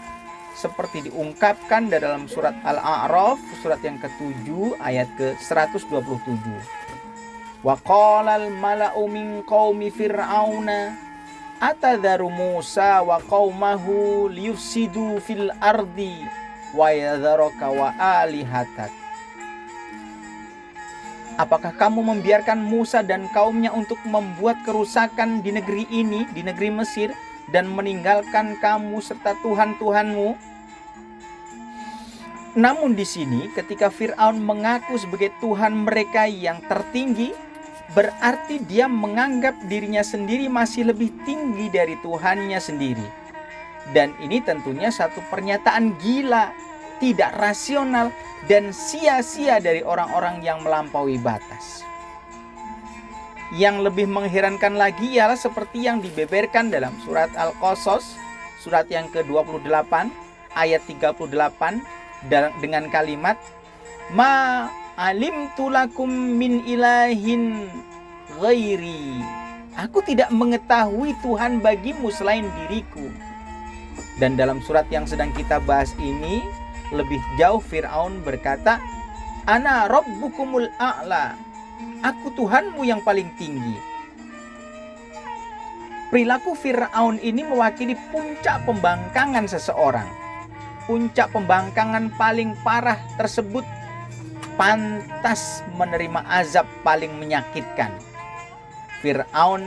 seperti diungkapkan dalam surat Al-A'raf, surat yang ke-7 ayat ke-127. Wa qalal mala'u min qaumi fir'auna atadharu Musa wa qaumahu liyufsidu fil ardi wa yadharaka wa alihatak. Apakah kamu membiarkan Musa dan kaumnya untuk membuat kerusakan di negeri ini, di negeri Mesir, dan meninggalkan kamu serta Tuhan-Tuhanmu? Namun di sini ketika Fir'aun mengaku sebagai Tuhan mereka yang tertinggi, berarti dia menganggap dirinya sendiri masih lebih tinggi dari Tuhannya sendiri. Dan ini tentunya satu pernyataan gila, tidak rasional, dan sia-sia dari orang-orang yang melampaui batas. Yang lebih mengherankan lagi ialah seperti yang dibeberkan dalam surat Al-Qasas, surat yang ke-28, ayat 38, dengan kalimat ma alimtu lakum min ilahin ghairi. Aku tidak mengetahui Tuhan bagimu selain diriku. Dan dalam surat yang sedang kita bahas ini, lebih jauh Fir'aun berkata, ana rabbukumul a'la. Aku Tuhanmu yang paling tinggi. Perilaku Fir'aun ini mewakili puncak pembangkangan seseorang. puncak pembangkangan paling parah tersebut pantas menerima azab paling menyakitkan. Fir'aun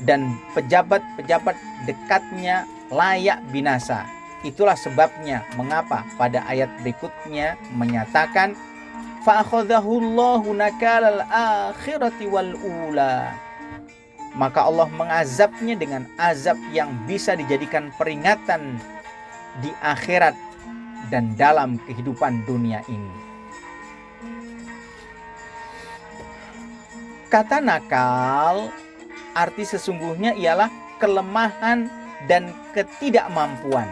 dan pejabat-pejabat dekatnya layak binasa. Itulah sebabnya mengapa pada ayat berikutnya menyatakan fa'akhadhahullahu nakalal akhirati wal ula. Maka Allah mengazabnya dengan azab yang bisa dijadikan peringatan di akhirat dan dalam kehidupan dunia ini. Kata nakal arti sesungguhnya ialah kelemahan dan ketidakmampuan.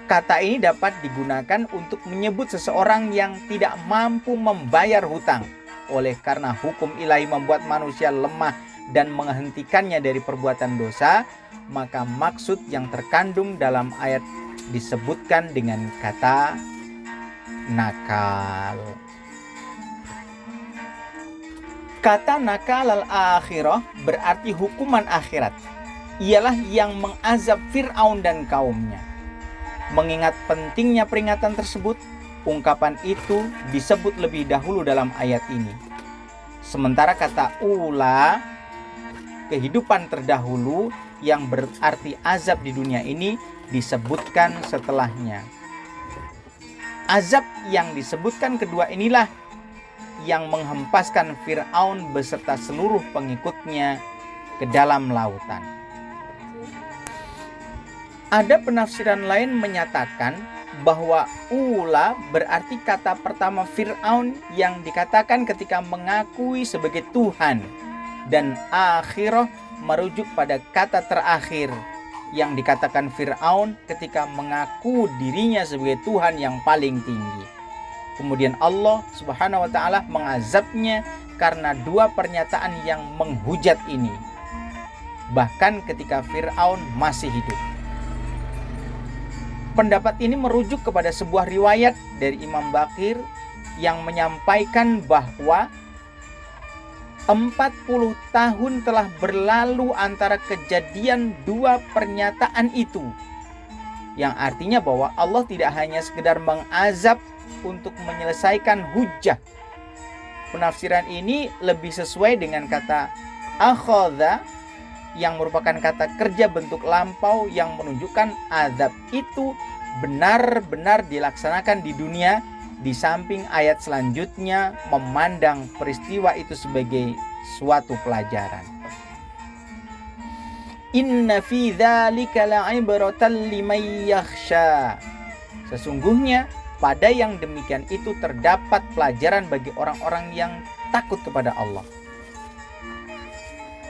Kata ini dapat digunakan untuk menyebut seseorang yang tidak mampu membayar hutang. Oleh karena hukum ilahi membuat manusia lemah dan menghentikannya dari perbuatan dosa, maka maksud yang terkandung dalam ayat disebutkan dengan kata nakal. Kata nakal al-akhirah berarti hukuman akhirat. Ialah yang mengazab Fir'aun dan kaumnya. Mengingat pentingnya peringatan tersebut, ungkapan itu disebut lebih dahulu dalam ayat ini. Sementara kata ula, kehidupan terdahulu yang berarti azab di dunia ini, disebutkan setelahnya. Azab yang disebutkan kedua inilah yang menghempaskan Fir'aun beserta seluruh pengikutnya ke dalam lautan. Ada penafsiran lain menyatakan bahwa ula berarti kata pertama Fir'aun yang dikatakan ketika mengakui sebagai Tuhan, dan akhirah merujuk pada kata terakhir yang dikatakan Fir'aun ketika mengaku dirinya sebagai Tuhan yang paling tinggi. Kemudian Allah Subhanahu wa ta'ala mengazabnya karena dua pernyataan yang menghujat ini, bahkan ketika Fir'aun masih hidup. Pendapat ini merujuk kepada sebuah riwayat dari Imam Baqir yang menyampaikan bahwa 40 tahun telah berlalu antara kejadian dua pernyataan itu, yang artinya bahwa Allah tidak hanya sekedar mengazab untuk menyelesaikan hujjah. Penafsiran ini lebih sesuai dengan kata akhadha yang merupakan kata kerja bentuk lampau yang menunjukkan azab itu benar-benar dilaksanakan di dunia, di samping ayat selanjutnya memandang peristiwa itu sebagai suatu pelajaran. Inna fi dzalika la'ibratan liman yakhsha. Sesungguhnya pada yang demikian itu terdapat pelajaran bagi orang-orang yang takut kepada Allah.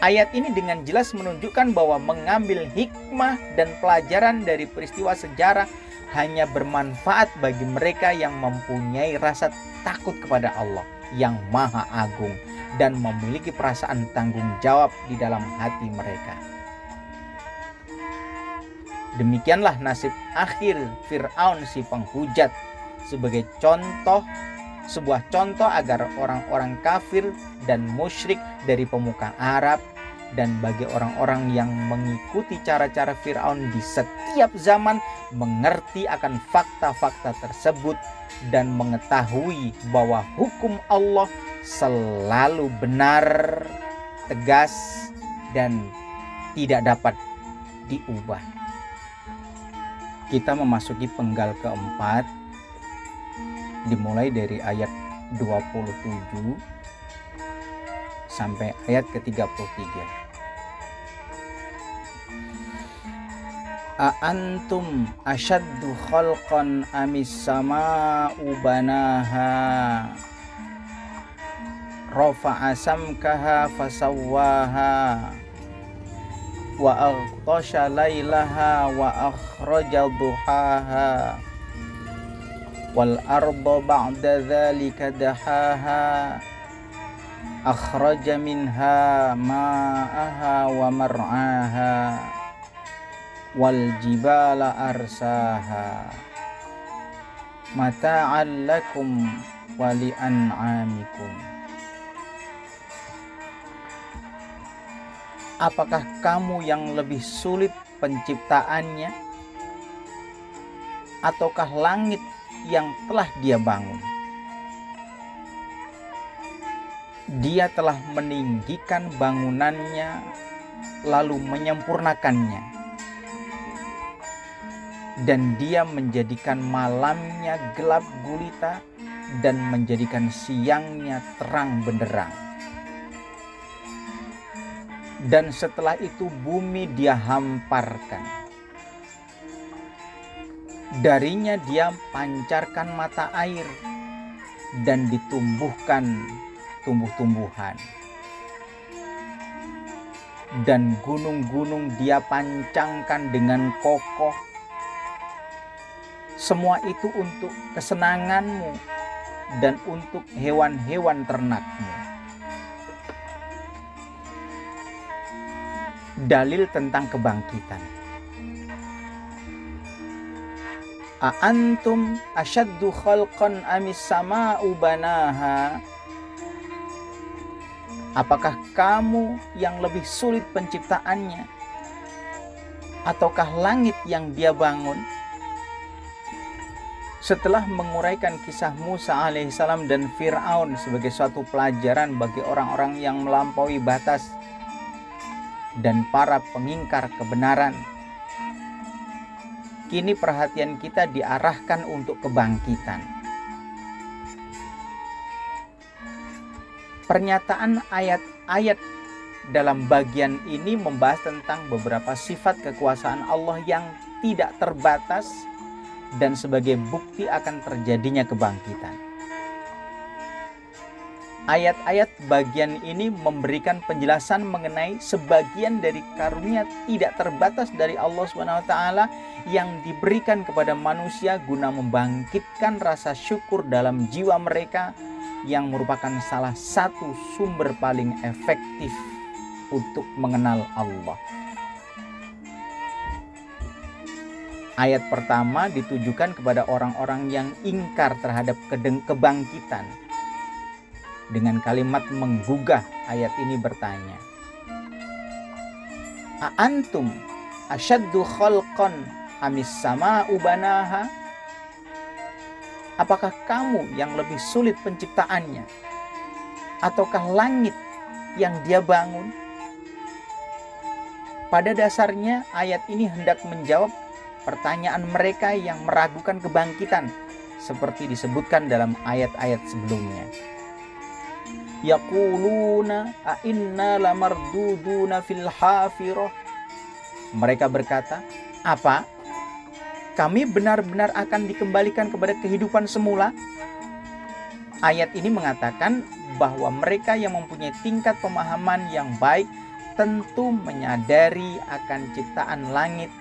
Ayat ini dengan jelas menunjukkan bahwa mengambil hikmah dan pelajaran dari peristiwa sejarah hanya bermanfaat bagi mereka yang mempunyai rasa takut kepada Allah yang Maha Agung dan memiliki perasaan tanggung jawab di dalam hati mereka. Demikianlah nasib akhir Fir'aun si penghujat, sebagai sebuah contoh agar orang-orang kafir dan musyrik dari pemuka Arab dan bagi orang-orang yang mengikuti cara-cara Fir'aun di setiap zaman mengerti akan fakta-fakta tersebut dan mengetahui bahwa hukum Allah selalu benar, tegas, dan tidak dapat diubah. Kita memasuki penggal keempat, dimulai dari ayat 27 sampai ayat ke-33. A'antum asyaddu khalqan amis sama'u banaha rafa'a samkaha fasawwaha wa aghtasha laylaha wa akhraja duhaha wal arda ba'da dhalika dahaha akhraja minha ma'aha wa mar'aha wal jibala arsaha mata'an lakum wa li'an'amikum. Apakah kamu yang lebih sulit penciptaannya, ataukah langit yang telah Dia bangun? Dia telah meninggikan bangunannya lalu menyempurnakannya, dan Dia menjadikan malamnya gelap gulita dan menjadikan siangnya terang benderang. Dan setelah itu bumi Dia hamparkan. Darinya Dia pancarkan mata air dan ditumbuhkan tumbuh-tumbuhan. Dan gunung-gunung Dia pancangkan dengan kokoh. Semua itu untuk kesenanganmu dan untuk hewan-hewan ternakmu. Dalil tentang kebangkitan. A'antum asyaddu khalqan amis sama'u banaha? Apakah kamu yang lebih sulit penciptaannya, ataukah langit yang Dia bangun? Setelah menguraikan kisah Musa alaihissalam dan Fir'aun sebagai suatu pelajaran bagi orang-orang yang melampaui batas dan para pengingkar kebenaran, kini perhatian kita diarahkan untuk kebangkitan. Pernyataan ayat-ayat dalam bagian ini membahas tentang beberapa sifat kekuasaan Allah yang tidak terbatas dan sebagai bukti akan terjadinya kebangkitan. Ayat-ayat bagian ini memberikan penjelasan mengenai sebagian dari karunia tidak terbatas dari Allah SWT yang diberikan kepada manusia guna membangkitkan rasa syukur dalam jiwa mereka, yang merupakan salah satu sumber paling efektif untuk mengenal Allah. Ayat pertama ditujukan kepada orang-orang yang ingkar terhadap kebangkitan. Dengan kalimat menggugah, ayat ini bertanya, A'antum asyaddu khalqan amis sama'u banaha? Apakah kamu yang lebih sulit penciptaannya, ataukah langit yang Dia bangun? Pada dasarnya ayat ini hendak menjawab pertanyaan mereka yang meragukan kebangkitan, seperti disebutkan dalam ayat-ayat sebelumnya. Yaquluna a inna lamarduduna fil hafirah. Mereka berkata, apa? Kami benar-benar akan dikembalikan kepada kehidupan semula? Ayat ini mengatakan bahwa mereka yang mempunyai tingkat pemahaman yang baik tentu menyadari akan ciptaan langit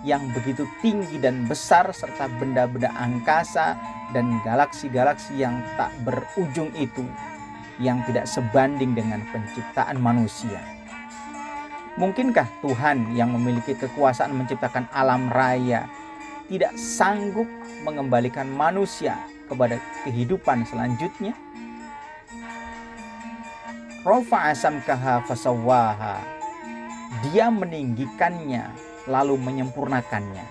yang begitu tinggi dan besar, serta benda-benda angkasa dan galaksi-galaksi yang tak berujung itu, yang tidak sebanding dengan penciptaan manusia. Mungkinkah Tuhan yang memiliki kekuasaan menciptakan alam raya tidak sanggup mengembalikan manusia kepada kehidupan selanjutnya? Rafa'a samkaha fasawwaha. Dia meninggikannya lalu menyempurnakannya.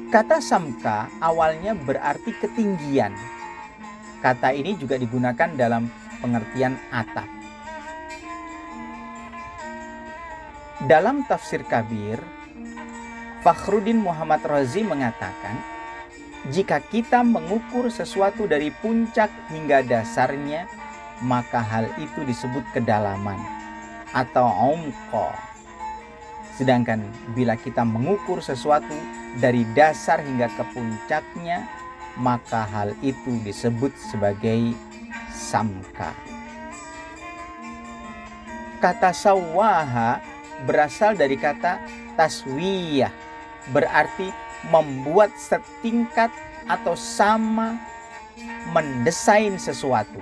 Kata samka awalnya berarti ketinggian. Kata ini juga digunakan dalam pengertian atap. Dalam tafsir Kabir, Fakhruddin Muhammad Razi mengatakan, jika kita mengukur sesuatu dari puncak hingga dasarnya, maka hal itu disebut kedalaman atau umqa. Sedangkan bila kita mengukur sesuatu dari dasar hingga ke puncaknya, maka hal itu disebut sebagai samka. Kata sawwaha berasal dari kata taswiyah, berarti membuat setingkat atau sama, mendesain sesuatu.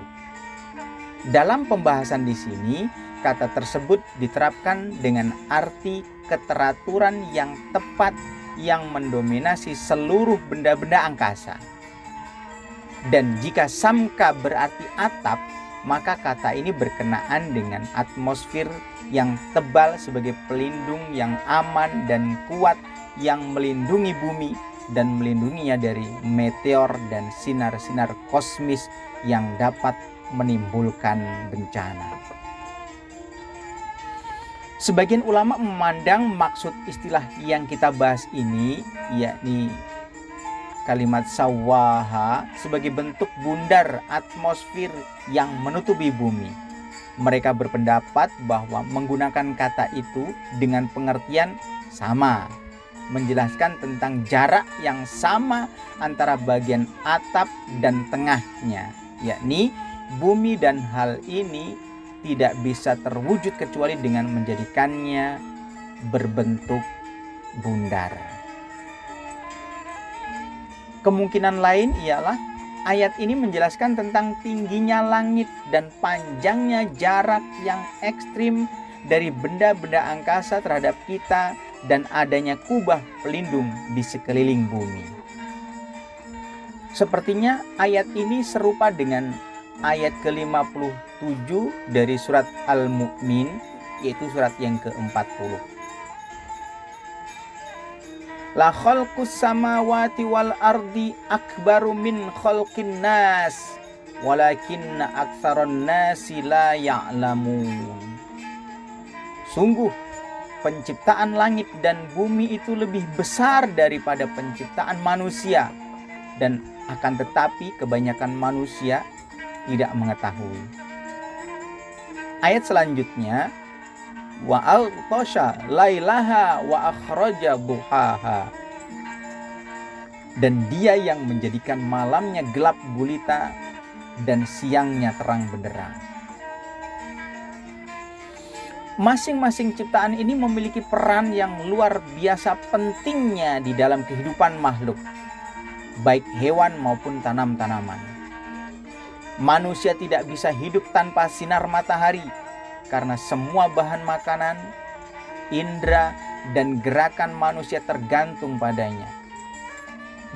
Dalam pembahasan di sini, kata tersebut diterapkan dengan arti keteraturan yang tepat yang mendominasi seluruh benda-benda angkasa. Dan jika samka berarti atap, maka kata ini berkenaan dengan atmosfer yang tebal sebagai pelindung yang aman dan kuat yang melindungi bumi dan melindunginya dari meteor dan sinar-sinar kosmis yang dapat menimbulkan bencana. Sebagian ulama memandang maksud istilah yang kita bahas ini, yakni kalimat sawaha, sebagai bentuk bundar atmosfer yang menutupi bumi. Mereka berpendapat bahwa menggunakan kata itu dengan pengertian sama, menjelaskan tentang jarak yang sama antara bagian atap dan tengahnya, yakni bumi, dan hal ini tidak bisa terwujud kecuali dengan menjadikannya berbentuk bundar. Kemungkinan lain ialah ayat ini menjelaskan tentang tingginya langit dan panjangnya jarak yang ekstrim dari benda-benda angkasa terhadap kita dan adanya kubah pelindung di sekeliling bumi. Sepertinya ayat ini serupa dengan ayat ke-57 dari surat Al-Mu'min, yaitu surat yang ke-40. La khalqus samawati wal ardi akbaru min khalqin nas walakinna aktsaron nasi la ya'lamun. Sungguh penciptaan langit dan bumi itu lebih besar daripada penciptaan manusia, dan akan tetapi kebanyakan manusia tidak mengetahui. Ayat selanjutnya, wa alqasha lailaha wa akhraja duhaha. Dan dia yang menjadikan malamnya gelap gulita dan siangnya terang benderang. Masing-masing ciptaan ini memiliki peran yang luar biasa pentingnya di dalam kehidupan makhluk, baik hewan maupun tanam-tanaman. Manusia tidak bisa hidup tanpa sinar matahari, karena semua bahan makanan, indera, dan gerakan manusia tergantung padanya.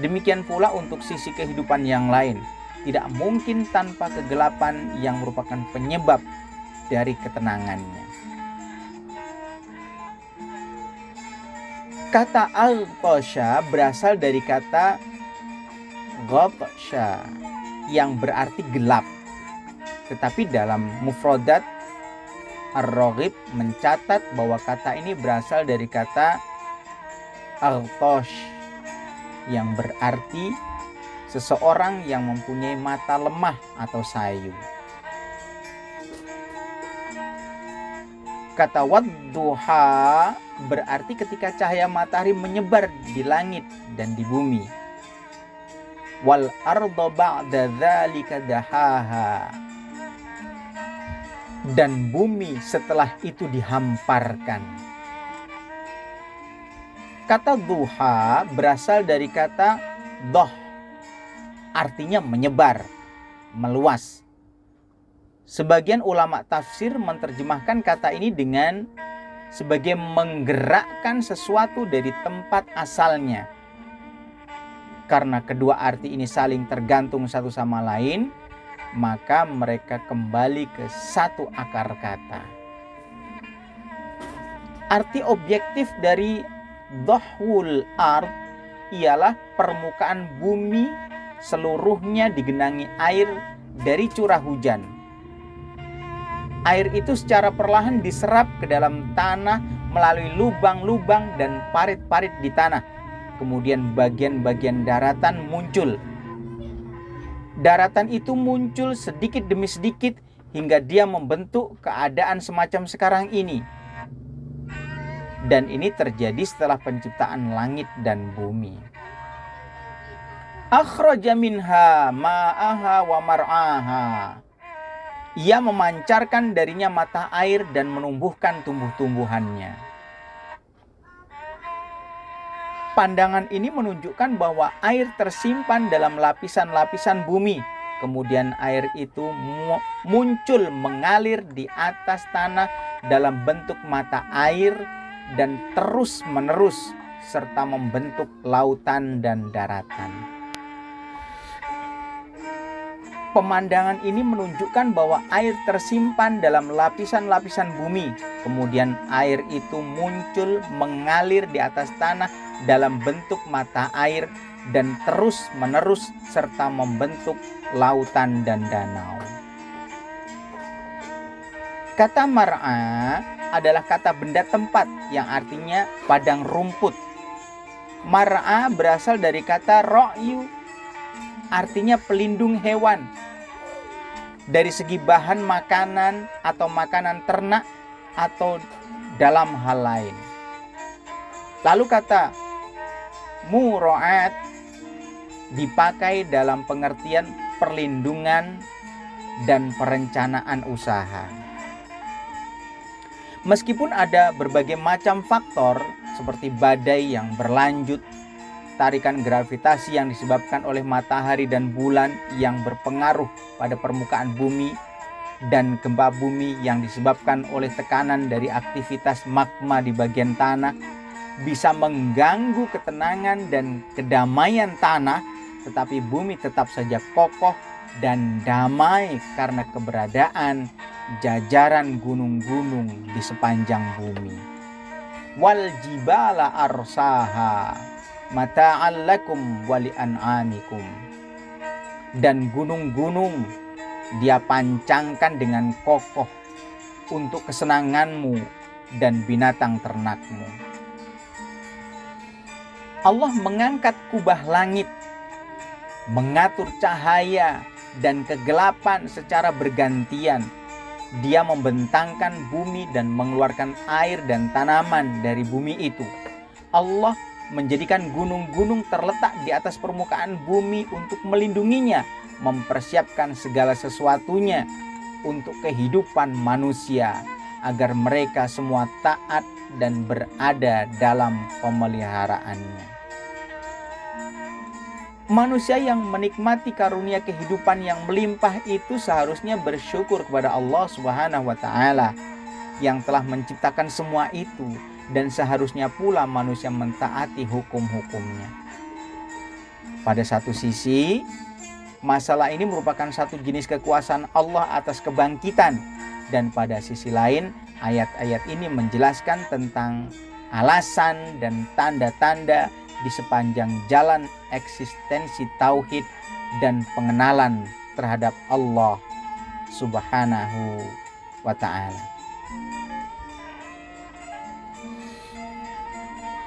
Demikian pula untuk sisi kehidupan yang lain, tidak mungkin tanpa kegelapan yang merupakan penyebab dari ketenangannya. Kata al-qasha berasal dari kata ghatsha yang berarti gelap. Tetapi dalam mufradat Ar-Raghib mencatat bahwa kata ini berasal dari kata al-qash yang berarti seseorang yang mempunyai mata lemah atau sayu. Kata wadduha berarti ketika cahaya matahari menyebar di langit dan di bumi. Wal arda ba'da dzalika dahaha. Dan bumi setelah itu dihamparkan. Kata duha berasal dari kata doh, artinya menyebar, meluas. Sebagian ulama tafsir menerjemahkan kata ini dengan sebagai menggerakkan sesuatu dari tempat asalnya. Karena kedua arti ini saling tergantung satu sama lain, maka mereka kembali ke satu akar kata. Arti objektif dari dohwul ard ialah permukaan bumi seluruhnya digenangi air dari curah hujan. Air itu secara perlahan diserap ke dalam tanah melalui lubang-lubang dan parit-parit di tanah. Kemudian bagian-bagian daratan muncul. Daratan itu muncul sedikit demi sedikit hingga dia membentuk keadaan semacam sekarang ini. Dan ini terjadi setelah penciptaan langit dan bumi. Akhraja minha ma'aha wa mar'aha. Ia memancarkan darinya mata air dan menumbuhkan tumbuh-tumbuhannya. Pandangan ini menunjukkan bahwa air tersimpan dalam lapisan-lapisan bumi. Kemudian air itu muncul mengalir di atas tanah dalam bentuk mata air dan terus-menerus serta membentuk lautan dan daratan. Pemandangan ini menunjukkan bahwa air tersimpan dalam lapisan-lapisan bumi. Kemudian air itu muncul mengalir di atas tanah dalam bentuk mata air dan terus-menerus serta membentuk lautan dan danau. Kata mar'a adalah kata benda tempat yang artinya padang rumput. Mar'a berasal dari kata ra'yu, artinya pelindung hewan. Dari segi bahan makanan atau makanan ternak atau dalam hal lain. Lalu kata mura'at dipakai dalam pengertian perlindungan dan perencanaan usaha. Meskipun ada berbagai macam faktor seperti badai yang berlanjut, tarikan gravitasi yang disebabkan oleh matahari dan bulan yang berpengaruh pada permukaan bumi, dan gempa bumi yang disebabkan oleh tekanan dari aktivitas magma di bagian tanah, bisa mengganggu ketenangan dan kedamaian tanah, tetapi bumi tetap saja kokoh dan damai karena keberadaan jajaran gunung-gunung di sepanjang bumi. Wal jibala arsaha mata'an lakum wa li'an'amikum. Dan gunung-gunung dia pancangkan dengan kokoh untuk kesenanganmu dan binatang ternakmu. Allah mengangkat kubah langit, mengatur cahaya dan kegelapan secara bergantian. Dia membentangkan bumi dan mengeluarkan air dan tanaman dari bumi itu. Allah menjadikan gunung-gunung terletak di atas permukaan bumi untuk melindunginya, mempersiapkan segala sesuatunya untuk kehidupan manusia, agar mereka semua taat dan berada dalam pemeliharaannya. Manusia yang menikmati karunia kehidupan yang melimpah itu seharusnya bersyukur kepada Allah Subhanahu wa Ta'ala yang telah menciptakan semua itu, dan seharusnya pula manusia mentaati hukum-hukumnya. Pada satu sisi, masalah ini merupakan satu jenis kekuasaan Allah atas kebangkitan, dan pada sisi lain, ayat-ayat ini menjelaskan tentang alasan dan tanda-tanda di sepanjang jalan eksistensi tauhid dan pengenalan terhadap Allah Subhanahu wa Ta'ala.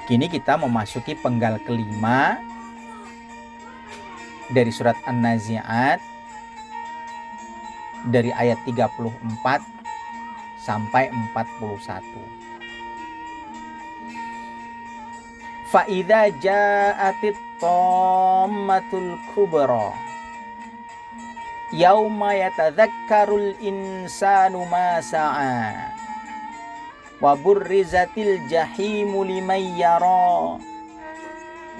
Kini kita memasuki penggal kelima dari surat An-Nazi'at, dari ayat 34 sampai 41. Fa'idha ja'atit tammatul kubra yauma yatadzakkarul insanu ma sa'a wa burrizatil jahimu liman yara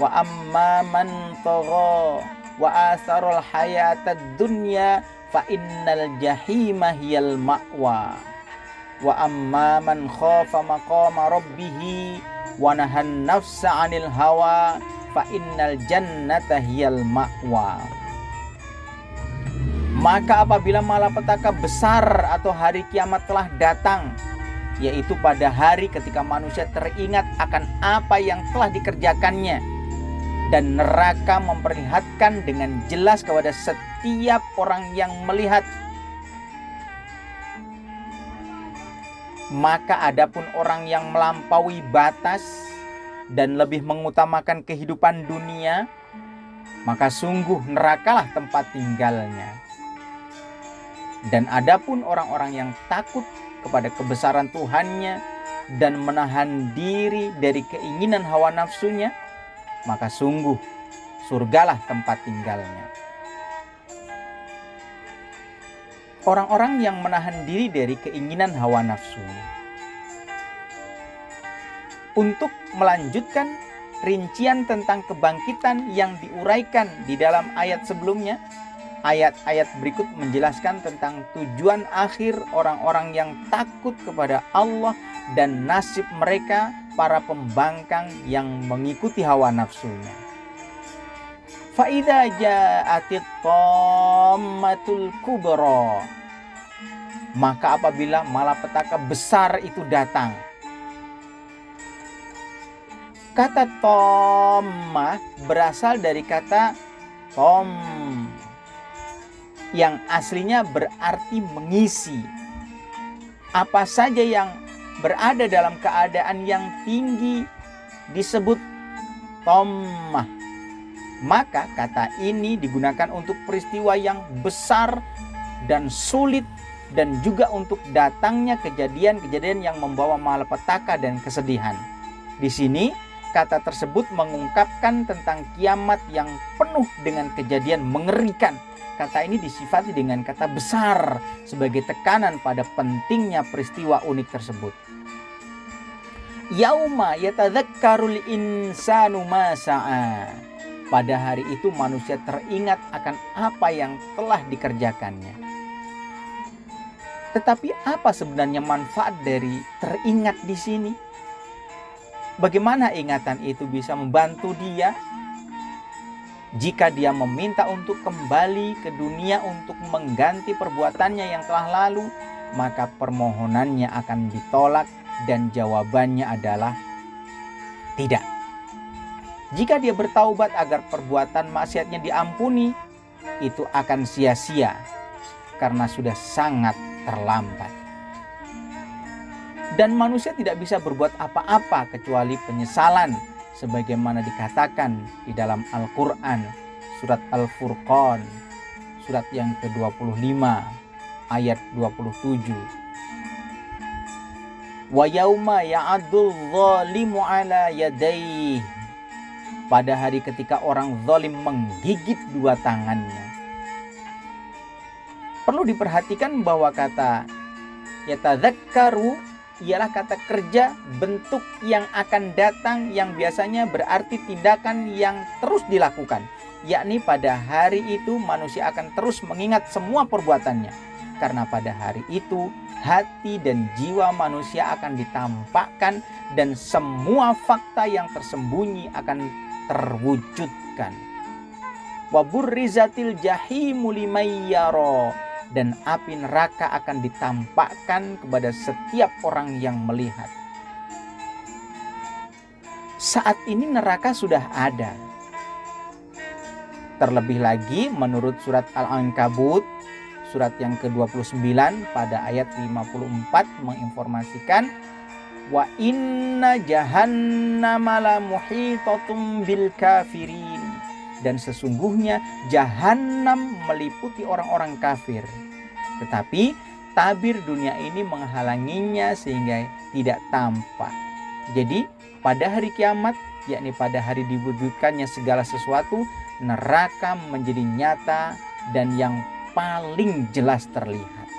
wa amma man tagha wa atharul hayatad dunya fa innal jahima hiyal ma'wa wa amma man khafa maqama rabbih wa nahan nafsa 'anil hawa fa innal jannata hiyal ma'wa. Maka apabila malapetaka besar atau hari kiamat telah datang, yaitu pada hari ketika manusia teringat akan apa yang telah dikerjakannya, dan neraka memperlihatkan dengan jelas kepada setiap orang yang melihat, maka adapun orang yang melampaui batas dan lebih mengutamakan kehidupan dunia, maka sungguh nerakalah tempat tinggalnya. Dan adapun orang-orang yang takut kepada kebesaran Tuhannya dan menahan diri dari keinginan hawa nafsunya, maka sungguh surgalah tempat tinggalnya. Orang-orang yang menahan diri dari keinginan hawa nafsunya. Untuk melanjutkan rincian tentang kebangkitan yang diuraikan di dalam ayat sebelumnya, ayat-ayat berikut menjelaskan tentang tujuan akhir orang-orang yang takut kepada Allah dan nasib mereka, para pembangkang yang mengikuti hawa nafsunya. Fa idza ja'atit tammatul kubra, maka apabila malapetaka besar itu datang. Kata tammah berasal dari kata tom, yang aslinya berarti mengisi. Apa saja yang berada dalam keadaan yang tinggi disebut tammah. Maka kata ini digunakan untuk peristiwa yang besar dan sulit, dan juga untuk datangnya kejadian-kejadian yang membawa malapetaka dan kesedihan. Di sini kata tersebut mengungkapkan tentang kiamat yang penuh dengan kejadian mengerikan. Kata ini disifati dengan kata besar sebagai tekanan pada pentingnya peristiwa unik tersebut. Yauma yatadzakkarul insanu ma sa'a. Pada hari itu manusia teringat akan apa yang telah dikerjakannya. Tetapi apa sebenarnya manfaat dari teringat di sini? Bagaimana ingatan itu bisa membantu dia jika dia meminta untuk kembali ke dunia untuk mengganti perbuatannya yang telah lalu? Maka permohonannya akan ditolak dan jawabannya adalah tidak. Jika dia bertaubat agar perbuatan maksiatnya diampuni, itu akan sia-sia karena sudah sangat terlambat. Dan manusia tidak bisa berbuat apa-apa kecuali penyesalan, sebagaimana dikatakan di dalam Al-Quran, surat Al-Furqan, surat yang ke-25, ayat 27. Wa yauma ya'adul zalimu ala yadayhi. Pada hari ketika orang zalim menggigit dua tangannya. Perlu diperhatikan bahwa kata yatadzakkaru ialah kata kerja bentuk yang akan datang, yang biasanya berarti tindakan yang terus dilakukan. Yakni pada hari itu manusia akan terus mengingat semua perbuatannya. Karena pada hari itu hati dan jiwa manusia akan ditampakkan dan semua fakta yang tersembunyi akan terwujudkan. Wa burrizatil jahimu liman yara, dan api neraka akan ditampakkan kepada setiap orang yang melihat. Saat ini neraka sudah ada. Terlebih lagi menurut surat Al-Ankabut surat yang ke-29 pada ayat 54 menginformasikan wa inna jahannama la muhitatum bil kafirin, dan sesungguhnya jahanam meliputi orang-orang kafir. Tetapi tabir dunia ini menghalanginya sehingga tidak tampak. Jadi pada hari kiamat, yakni pada hari diwujudkannya segala sesuatu, neraka menjadi nyata dan yang paling jelas terlihat.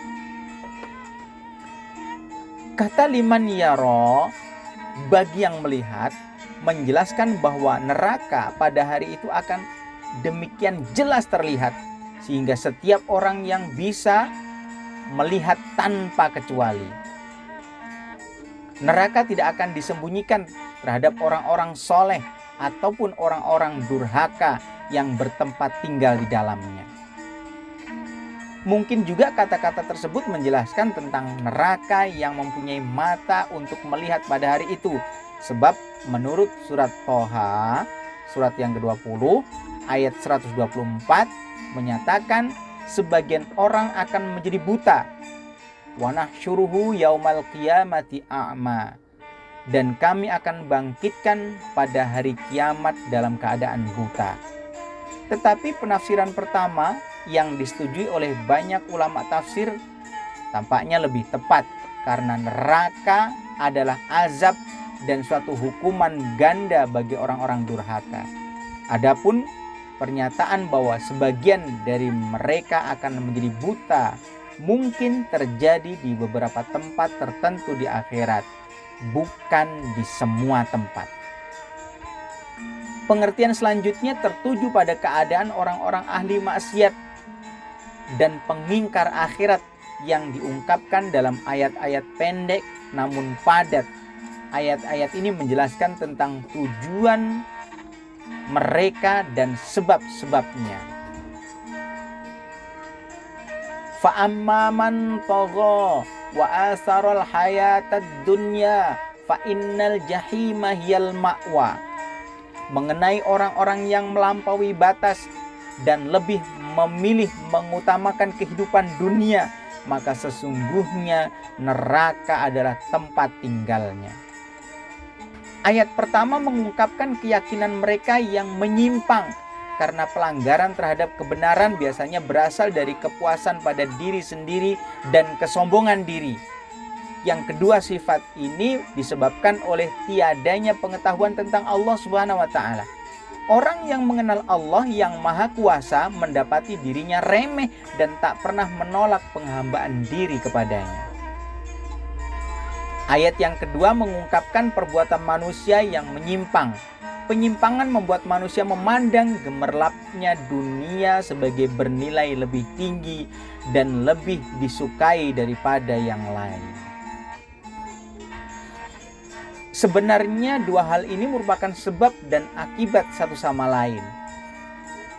Kata liman yaro, bagi yang melihat, menjelaskan bahwa neraka pada hari itu akan demikian jelas terlihat, sehingga setiap orang yang bisa melihat tanpa kecuali. Neraka tidak akan disembunyikan terhadap orang-orang soleh ataupun orang-orang durhaka yang bertempat tinggal di dalamnya. Mungkin juga kata-kata tersebut menjelaskan tentang neraka yang mempunyai mata untuk melihat pada hari itu. Sebab menurut surat Toha, surat yang ke-20, ayat 124, menyatakan sebagian orang akan menjadi buta. Wa nahsyuruhu yaumal qiyamati a'ma. Dan kami akan bangkitkan pada hari kiamat dalam keadaan buta. Tetapi penafsiran pertama yang disetujui oleh banyak ulama tafsir tampaknya lebih tepat, karena neraka adalah azab dan suatu hukuman ganda bagi orang-orang durhaka. Adapun pernyataan bahwa sebagian dari mereka akan menjadi buta mungkin terjadi di beberapa tempat tertentu di akhirat, bukan di semua tempat. Pengertian selanjutnya tertuju pada keadaan orang-orang ahli maksiat dan pengingkar akhirat yang diungkapkan dalam ayat-ayat pendek namun padat. Ayat-ayat ini menjelaskan tentang tujuan mereka dan sebab-sebabnya. Fa amma man tagha wa asaral hayatad dunya fa innal jahima hiyal ma'wa. Mengenai orang-orang yang melampaui batas dan lebih memilih mengutamakan kehidupan dunia, maka sesungguhnya neraka adalah tempat tinggalnya. Ayat pertama mengungkapkan keyakinan mereka yang menyimpang karena pelanggaran terhadap kebenaran biasanya berasal dari kepuasan pada diri sendiri dan kesombongan diri. Yang kedua, sifat ini disebabkan oleh tiadanya pengetahuan tentang Allah Subhanahu wa taala. Orang yang mengenal Allah yang Maha Kuasa mendapati dirinya remeh dan tak pernah menolak penghambaan diri kepadanya. Ayat yang kedua mengungkapkan perbuatan manusia yang menyimpang. Penyimpangan membuat manusia memandang gemerlapnya dunia sebagai bernilai lebih tinggi dan lebih disukai daripada yang lain. Sebenarnya dua hal ini merupakan sebab dan akibat satu sama lain.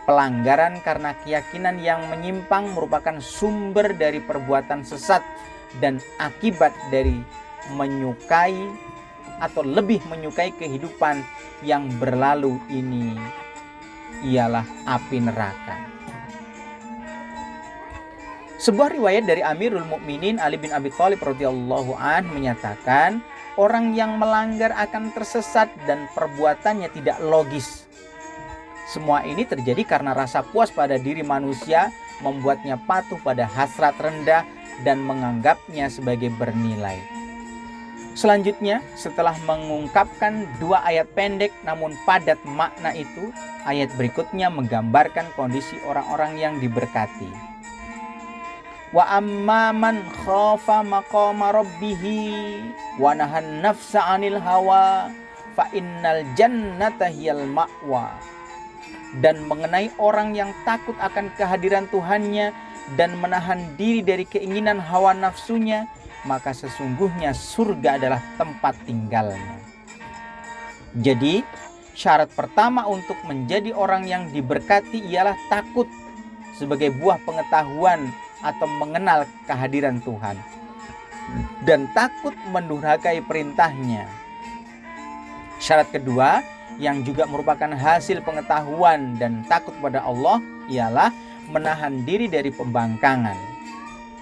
Pelanggaran karena keyakinan yang menyimpang merupakan sumber dari perbuatan sesat dan akibat dari menyukai atau lebih menyukai kehidupan yang berlalu ini ialah api neraka. Sebuah riwayat dari Amirul Mukminin Ali bin Abi Thalib radhiyallahu anhu menyatakan, orang yang melanggar akan tersesat dan perbuatannya tidak logis. Semua ini terjadi karena rasa puas pada diri manusia membuatnya patuh pada hasrat rendah dan menganggapnya sebagai bernilai. Selanjutnya, setelah mengungkapkan dua ayat pendek namun padat makna itu, ayat berikutnya menggambarkan kondisi orang-orang yang diberkati. Wa amma man khafa maqama rabbih wa nahan nafsa 'anil hawa fa innal jannata hiyal ma'wa. Dan mengenai orang yang takut akan kehadiran Tuhannya dan menahan diri dari keinginan hawa nafsunya, maka sesungguhnya surga adalah tempat tinggalnya. Jadi, syarat pertama untuk menjadi orang yang diberkati ialah takut sebagai buah pengetahuan atau mengenal kehadiran Tuhan, dan takut mendurhakai perintahnya. Syarat kedua yang juga merupakan hasil pengetahuan dan takut pada Allah ialah menahan diri dari pembangkangan.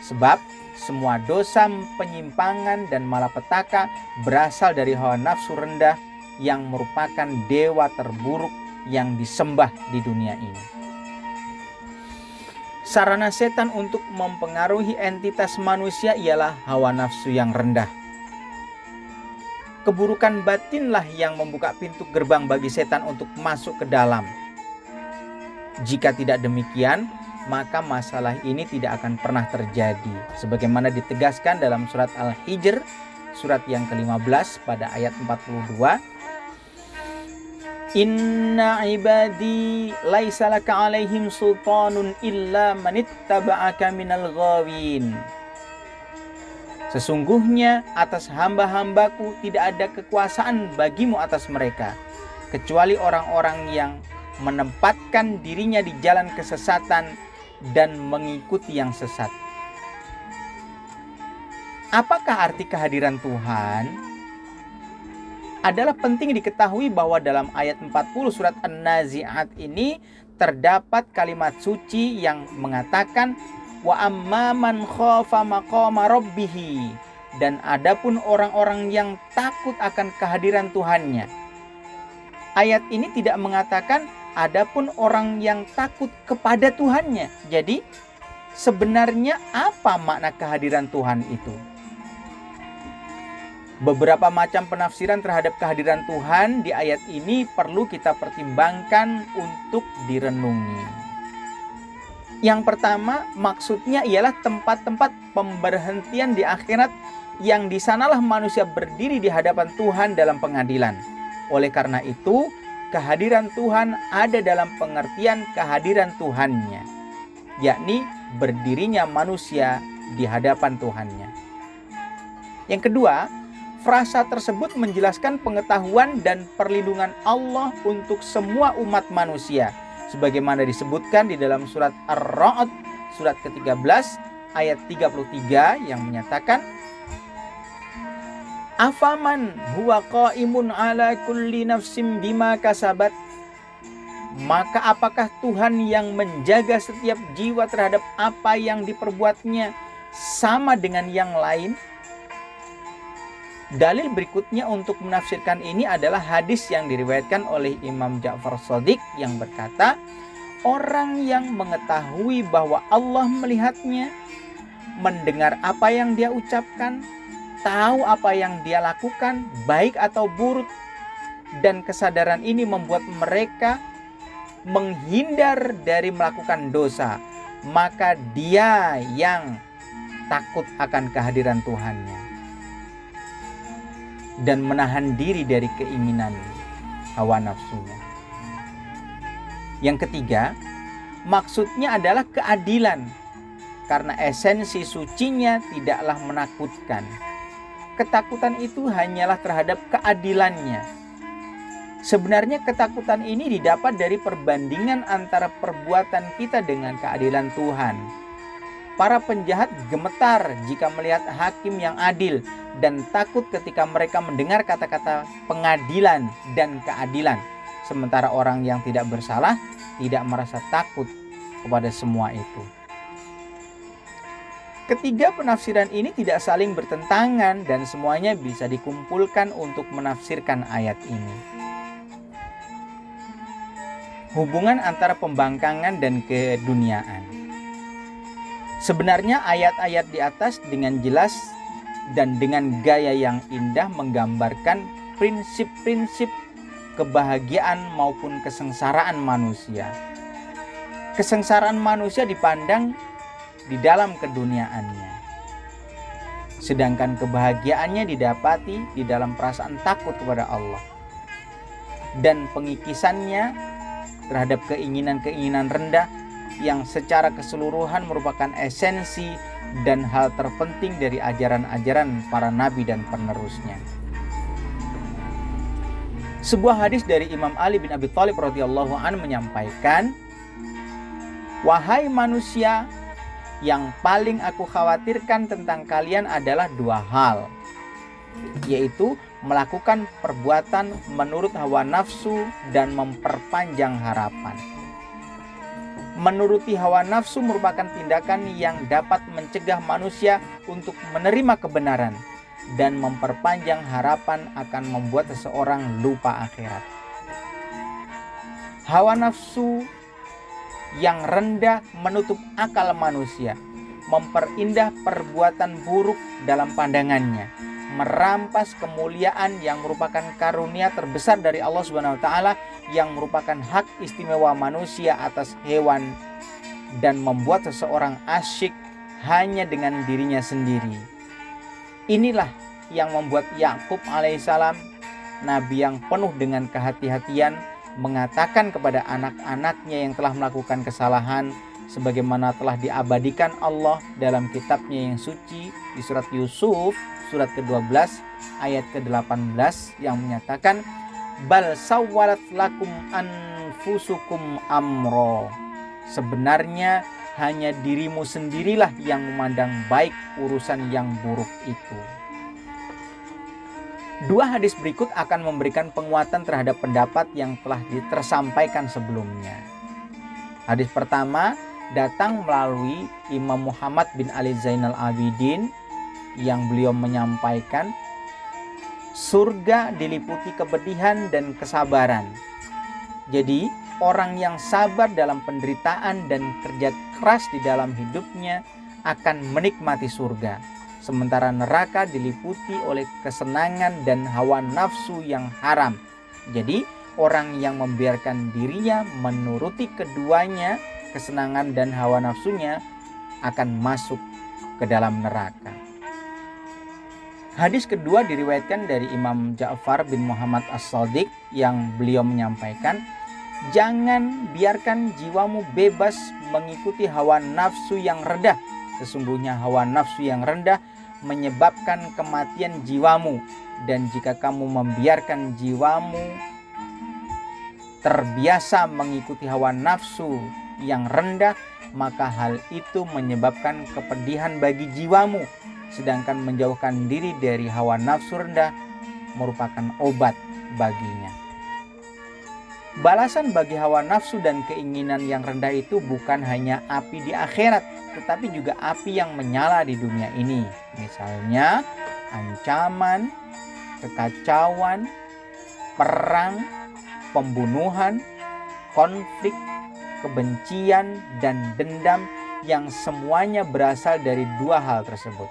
Sebab semua dosa, penyimpangan dan malapetaka berasal dari hawa nafsu rendah yang merupakan dewa terburuk yang disembah di dunia ini. Sarana setan untuk mempengaruhi entitas manusia ialah hawa nafsu yang rendah. Keburukan batinlah yang membuka pintu gerbang bagi setan untuk masuk ke dalam. Jika tidak demikian, maka masalah ini tidak akan pernah terjadi. Sebagaimana ditegaskan dalam surat Al-Hijr, surat yang ke-15 pada ayat 42. Inna ibadi laisa laka alaihim sultanun illa manittaba'aka minal ghawin. Sesungguhnya atas hamba-hambaku tidak ada kekuasaan bagimu atas mereka, kecuali orang-orang yang menempatkan dirinya di jalan kesesatan dan mengikuti yang sesat. Apakah arti kehadiran Tuhan? Adalah penting diketahui bahwa dalam ayat 40 surat An-Nazi'at ini terdapat kalimat suci yang mengatakan wa amma man khafa maqama rabbih, dan adapun orang-orang yang takut akan kehadiran Tuhannya. Ayat ini tidak mengatakan adapun orang yang takut kepada Tuhannya. Jadi sebenarnya apa makna kehadiran Tuhan itu? Beberapa macam penafsiran terhadap kehadiran Tuhan di ayat ini perlu kita pertimbangkan untuk direnungi. Yang pertama, maksudnya ialah tempat-tempat pemberhentian di akhirat yang di sanalah manusia berdiri di hadapan Tuhan dalam pengadilan. Oleh karena itu, kehadiran Tuhan ada dalam pengertian kehadiran Tuhannya, yakni berdirinya manusia di hadapan Tuhannya. Yang kedua, Frasa tersebut menjelaskan pengetahuan dan perlindungan Allah untuk semua umat manusia, sebagaimana disebutkan di dalam surat Ar-Ra'd surat ke-13 ayat 33 yang menyatakan, afaman huwa qaimun ala kulli nafsim bima kasabat. Maka apakah Tuhan yang menjaga setiap jiwa terhadap apa yang diperbuatnya sama dengan yang lain? Dalil berikutnya untuk menafsirkan ini adalah hadis yang diriwayatkan oleh Imam Ja'far Shadiq yang berkata, orang yang mengetahui bahwa Allah melihatnya, mendengar apa yang dia ucapkan, tahu apa yang dia lakukan, baik atau buruk, dan kesadaran ini membuat mereka menghindar dari melakukan dosa, maka dia yang takut akan kehadiran Tuhannya dan menahan diri dari keinginan hawa nafsunya. Yang ketiga, maksudnya adalah keadilan, karena esensi sucinya tidaklah menakutkan. Ketakutan itu hanyalah terhadap keadilannya. Sebenarnya ketakutan ini didapat dari perbandingan antara perbuatan kita dengan keadilan Tuhan. Para penjahat gemetar jika melihat hakim yang adil dan takut ketika mereka mendengar kata-kata pengadilan dan keadilan. Sementara orang yang tidak bersalah tidak merasa takut kepada semua itu. Ketiga penafsiran ini tidak saling bertentangan dan semuanya bisa dikumpulkan untuk menafsirkan ayat ini. Hubungan antara pembangkangan dan keduniaan. Sebenarnya ayat-ayat di atas dengan jelas dan dengan gaya yang indah menggambarkan prinsip-prinsip kebahagiaan maupun kesengsaraan manusia. Kesengsaraan manusia dipandang di dalam keduniaannya, sedangkan kebahagiaannya didapati di dalam perasaan takut kepada Allah dan pengikisannya terhadap keinginan-keinginan rendah yang secara keseluruhan merupakan esensi dan hal terpenting dari ajaran-ajaran para nabi dan penerusnya. Sebuah hadis dari Imam Ali bin Abi Thalib radhiyallahu anhu menyampaikan, wahai manusia, yang paling aku khawatirkan tentang kalian adalah dua hal, yaitu melakukan perbuatan menurut hawa nafsu dan memperpanjang harapan. Menuruti hawa nafsu merupakan tindakan yang dapat mencegah manusia untuk menerima kebenaran, dan memperpanjang harapan akan membuat seseorang lupa akhirat. Hawa nafsu yang rendah menutup akal manusia, memperindah perbuatan buruk dalam pandangannya, merampas kemuliaan yang merupakan karunia terbesar dari Allah Subhanahu wa taala yang merupakan hak istimewa manusia atas hewan, dan membuat seseorang asyik hanya dengan dirinya sendiri. Inilah yang membuat Yakub alaihissalam, nabi yang penuh dengan kehati-hatian, mengatakan kepada anak-anaknya yang telah melakukan kesalahan, sebagaimana telah diabadikan Allah dalam kitabnya yang suci di surat Yusuf surat ke-12 ayat ke-18 yang menyatakan, bal sawwalat lakum anfusukum amro. Sebenarnya hanya dirimu sendirilah yang memandang baik urusan yang buruk itu. Dua hadis berikut akan memberikan penguatan terhadap pendapat yang telah tersampaikan sebelumnya. Hadis pertama datang melalui Imam Muhammad bin Ali Zainal Abidin yang beliau menyampaikan, surga diliputi kepedihan dan kesabaran. Jadi orang yang sabar dalam penderitaan dan kerja keras di dalam hidupnya akan menikmati surga. Sementara neraka diliputi oleh kesenangan dan hawa nafsu yang haram. Jadi orang yang membiarkan dirinya menuruti keduanya, kesenangan dan hawa nafsunya, akan masuk ke dalam neraka. Hadis kedua diriwayatkan dari Imam Ja'far bin Muhammad As-Shadiq yang beliau menyampaikan, jangan biarkan jiwamu bebas mengikuti hawa nafsu yang rendah. Sesungguhnya hawa nafsu yang rendah menyebabkan kematian jiwamu, dan jika kamu membiarkan jiwamu terbiasa mengikuti hawa nafsu yang rendah, maka hal itu menyebabkan kepedihan bagi jiwamu. Sedangkan menjauhkan diri dari hawa nafsu rendah merupakan obat baginya. Balasan bagi hawa nafsu dan keinginan yang rendah itu bukan hanya api di akhirat, tetapi juga api yang menyala di dunia ini. Misalnya ancaman, kekacauan, perang, pembunuhan, konflik, kebencian, dan dendam yang semuanya berasal dari dua hal tersebut.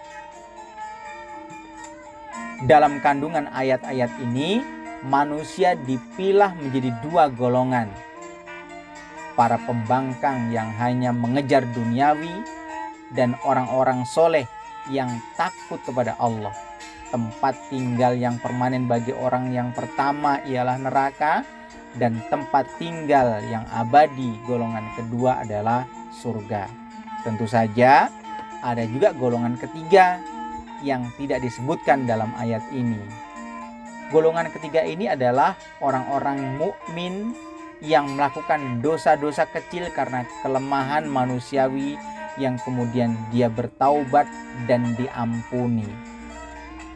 Dalam kandungan ayat-ayat ini, manusia dipilah menjadi dua golongan. Para pembangkang yang hanya mengejar duniawi, dan orang-orang soleh yang takut kepada Allah. Tempat tinggal yang permanen bagi orang yang pertama ialah neraka, dan tempat tinggal yang abadi golongan kedua adalah surga. Tentu saja ada juga golongan ketiga yang tidak disebutkan dalam ayat ini. Golongan ketiga ini adalah orang-orang mukmin yang melakukan dosa-dosa kecil karena kelemahan manusiawi yang kemudian dia bertaubat dan diampuni.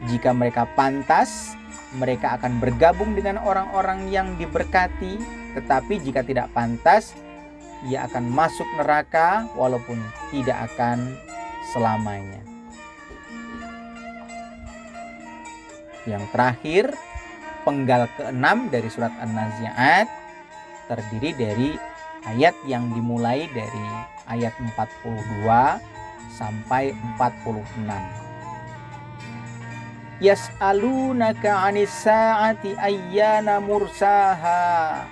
Jika mereka pantas, mereka akan bergabung dengan orang-orang yang diberkati, tetapi jika tidak pantas, ia akan masuk neraka walaupun tidak akan selamanya. Yang terakhir, penggal ke-6 dari surat An-Nazi'at terdiri dari ayat yang dimulai dari ayat 42 sampai 46. Yas'alunaka 'anis sa'ati ayyana mursaha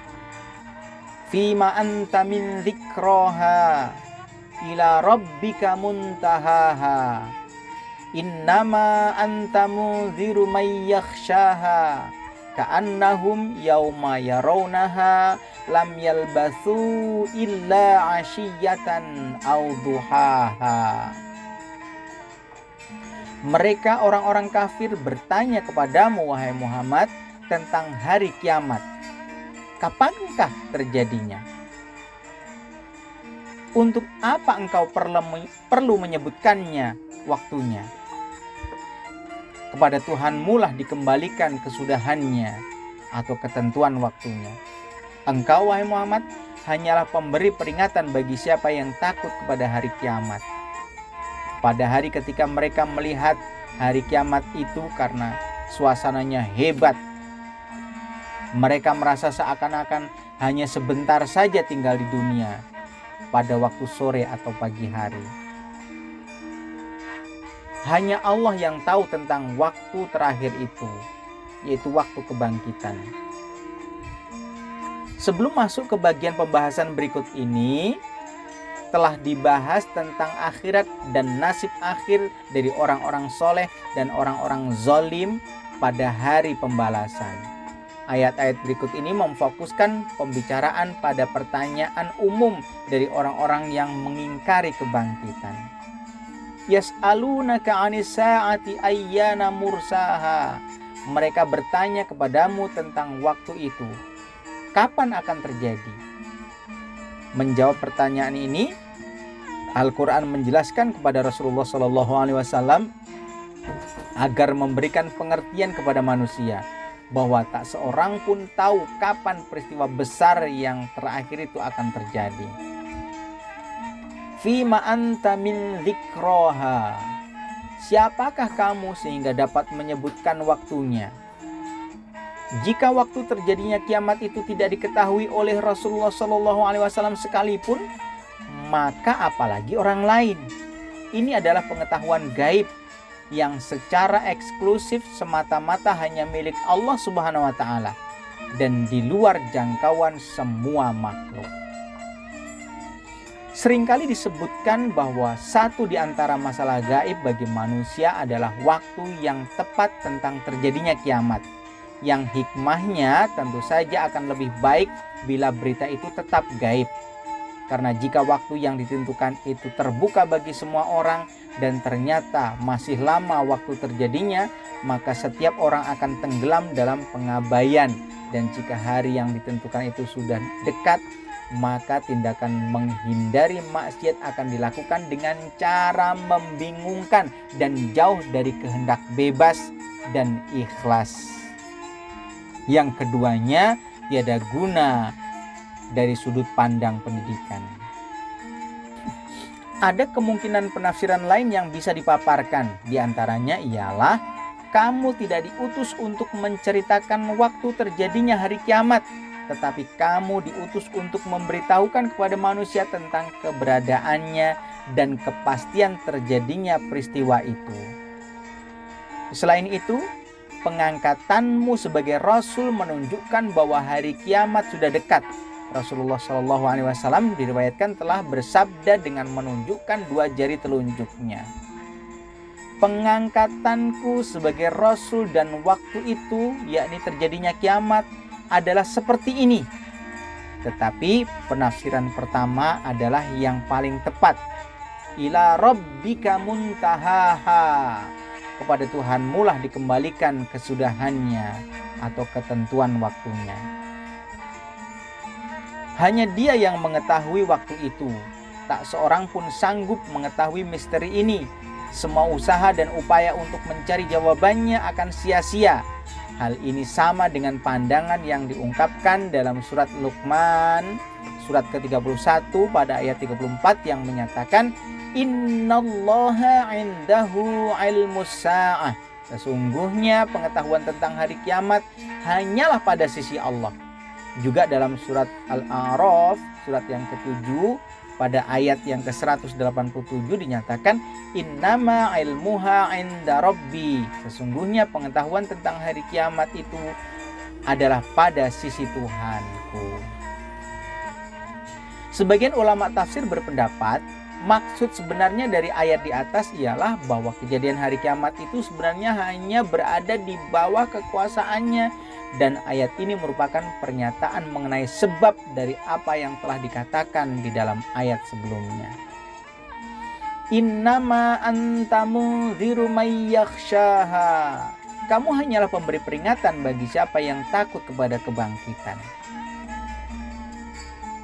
fima anta min dzikraha ila rabbika muntahaha innama anta munziru may yakhshaha ka'annahum yawma yarawnaha lam yalbathu illa 'ashiyatan aw duhaha. Mereka orang-orang kafir bertanya kepadamu, wahai Muhammad, tentang hari kiamat. Kapankah terjadinya? Untuk apa engkau perlu menyebutkannya waktunya? Kepada Tuhanmu lah dikembalikan kesudahannya atau ketentuan waktunya. Engkau, wahai Muhammad, hanyalah pemberi peringatan bagi siapa yang takut kepada hari kiamat. Pada hari ketika mereka melihat hari kiamat itu karena suasananya hebat, mereka merasa seakan-akan hanya sebentar saja tinggal di dunia pada waktu sore atau pagi hari. Hanya Allah yang tahu tentang waktu terakhir itu, yaitu waktu kebangkitan. Sebelum masuk ke bagian pembahasan berikut ini, telah dibahas tentang akhirat dan nasib akhir dari orang-orang soleh dan orang-orang zolim pada hari pembalasan. Ayat-ayat berikut ini memfokuskan pembicaraan pada pertanyaan umum dari orang-orang yang mengingkari kebangkitan. Yas'alunaka 'anis sa'ati ayyana mursaha. Mereka bertanya kepadamu tentang waktu itu. Kapan akan terjadi? Menjawab pertanyaan ini, Al-Quran menjelaskan kepada Rasulullah SAW agar memberikan pengertian kepada manusia bahwa tak seorang pun tahu kapan peristiwa besar yang terakhir itu akan terjadi. Fima anta min dzikraha. Siapakah kamu sehingga dapat menyebutkan waktunya? Jika waktu terjadinya kiamat itu tidak diketahui oleh Rasulullah SAW sekalipun, maka apalagi orang lain. Ini adalah pengetahuan gaib yang secara eksklusif semata-mata hanya milik Allah Subhanahu wa Ta'ala dan di luar jangkauan semua makhluk. Seringkali disebutkan bahwa satu di antara masalah gaib bagi manusia adalah waktu yang tepat tentang terjadinya kiamat, yang hikmahnya tentu saja akan lebih baik bila berita itu tetap gaib. Karena jika waktu yang ditentukan itu terbuka bagi semua orang, dan ternyata masih lama waktu terjadinya, maka setiap orang akan tenggelam dalam pengabaian. Dan jika hari yang ditentukan itu sudah dekat, maka tindakan menghindari maksiat akan dilakukan dengan cara membingungkan dan jauh dari kehendak bebas dan ikhlas. Yang keduanya, tiada guna dari sudut pandang pendidikan. Ada kemungkinan penafsiran lain yang bisa dipaparkan. Di antaranya ialah kamu tidak diutus untuk menceritakan waktu terjadinya hari kiamat, tetapi kamu diutus untuk memberitahukan kepada manusia tentang keberadaannya dan kepastian terjadinya peristiwa itu. Selain itu, pengangkatanmu sebagai Rasul menunjukkan bahwa hari kiamat sudah dekat. Rasulullah SAW diriwayatkan telah bersabda dengan menunjukkan dua jari telunjuknya. Pengangkatanku sebagai Rasul dan waktu itu, yakni terjadinya kiamat, adalah seperti ini. Tetapi penafsiran pertama adalah yang paling tepat. Ila rabbika muntahaha. Kepada Tuhanmu lah dikembalikan kesudahannya atau ketentuan waktunya. Hanya Dia yang mengetahui waktu itu. Tak seorang pun sanggup mengetahui misteri ini. Semua usaha dan upaya untuk mencari jawabannya akan sia-sia. Hal ini sama dengan pandangan yang diungkapkan dalam surat Luqman, surat ke-31 pada ayat 34 yang menyatakan, Innallaha indahu ilmus sa'ah. Sesungguhnya pengetahuan tentang hari kiamat hanyalah pada sisi Allah. Juga dalam surat Al-A'raf, surat yang ke-7, pada ayat yang ke-187 dinyatakan, Innama ilmuha inda rabbi. Sesungguhnya pengetahuan tentang hari kiamat itu adalah pada sisi Tuhanku. Sebagian ulama tafsir berpendapat, maksud sebenarnya dari ayat di atas ialah bahwa kejadian hari kiamat itu sebenarnya hanya berada di bawah kekuasaannya. Dan ayat ini merupakan pernyataan mengenai sebab dari apa yang telah dikatakan di dalam ayat sebelumnya. Innama anta munziru may yakhshaha. Kamu hanyalah pemberi peringatan bagi siapa yang takut kepada kebangkitan.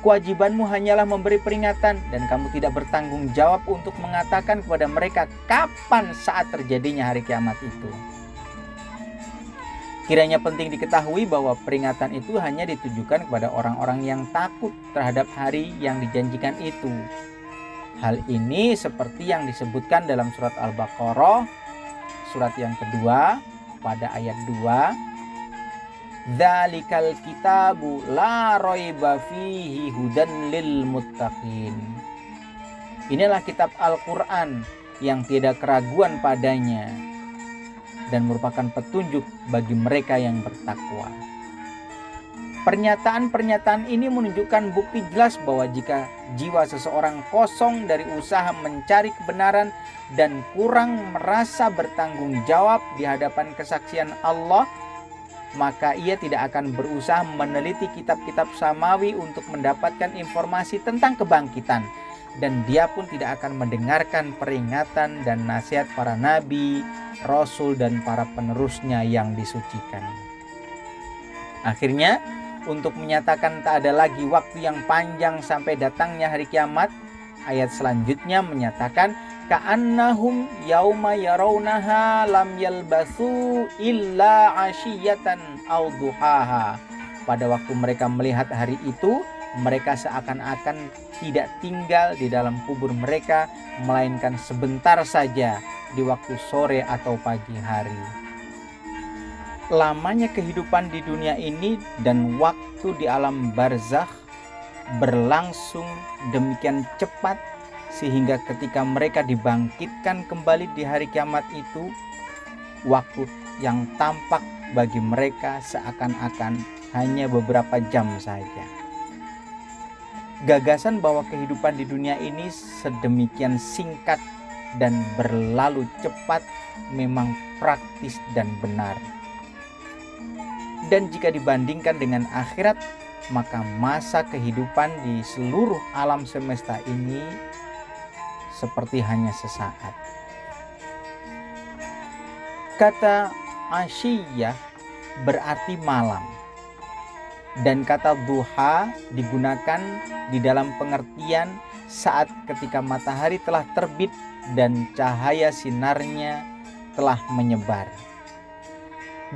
Kewajibanmu hanyalah memberi peringatan dan kamu tidak bertanggung jawab untuk mengatakan kepada mereka kapan saat terjadinya hari kiamat itu. Kiranya penting diketahui bahwa peringatan itu hanya ditujukan kepada orang-orang yang takut terhadap hari yang dijanjikan itu. Hal ini seperti yang disebutkan dalam surat Al-Baqarah, surat yang kedua pada ayat 2. Dzalikal kitabu la raiba fihi hudan lil muttaqin. Inilah kitab Al-Quran yang tidak keraguan padanya dan merupakan petunjuk bagi mereka yang bertakwa. Pernyataan-pernyataan ini menunjukkan bukti jelas bahwa jika jiwa seseorang kosong dari usaha mencari kebenaran dan kurang merasa bertanggung jawab di hadapan kesaksian Allah, maka ia tidak akan berusaha meneliti kitab-kitab samawi untuk mendapatkan informasi tentang kebangkitan. Dan dia pun tidak akan mendengarkan peringatan dan nasihat para nabi, rasul, dan para penerusnya yang disucikan. Akhirnya, untuk menyatakan tak ada lagi waktu yang panjang sampai datangnya hari kiamat, ayat selanjutnya menyatakan, Ka'annahum yauma yarawnaha lam yalbasu illa ashiyatan aw duhaha. Pada waktu mereka melihat hari itu, mereka seakan-akan tidak tinggal di dalam kubur mereka, melainkan sebentar saja di waktu sore atau pagi hari. Lamanya kehidupan di dunia ini dan waktu di alam barzakh berlangsung demikian cepat sehingga ketika mereka dibangkitkan kembali di hari kiamat itu, waktu yang tampak bagi mereka seakan-akan hanya beberapa jam saja. Gagasan bahwa kehidupan di dunia ini sedemikian singkat dan berlalu cepat memang praktis dan benar. Dan jika dibandingkan dengan akhirat, maka masa kehidupan di seluruh alam semesta ini seperti hanya sesaat. Kata asyiyah berarti malam. Dan kata duha digunakan di dalam pengertian saat ketika matahari telah terbit dan cahaya sinarnya telah menyebar.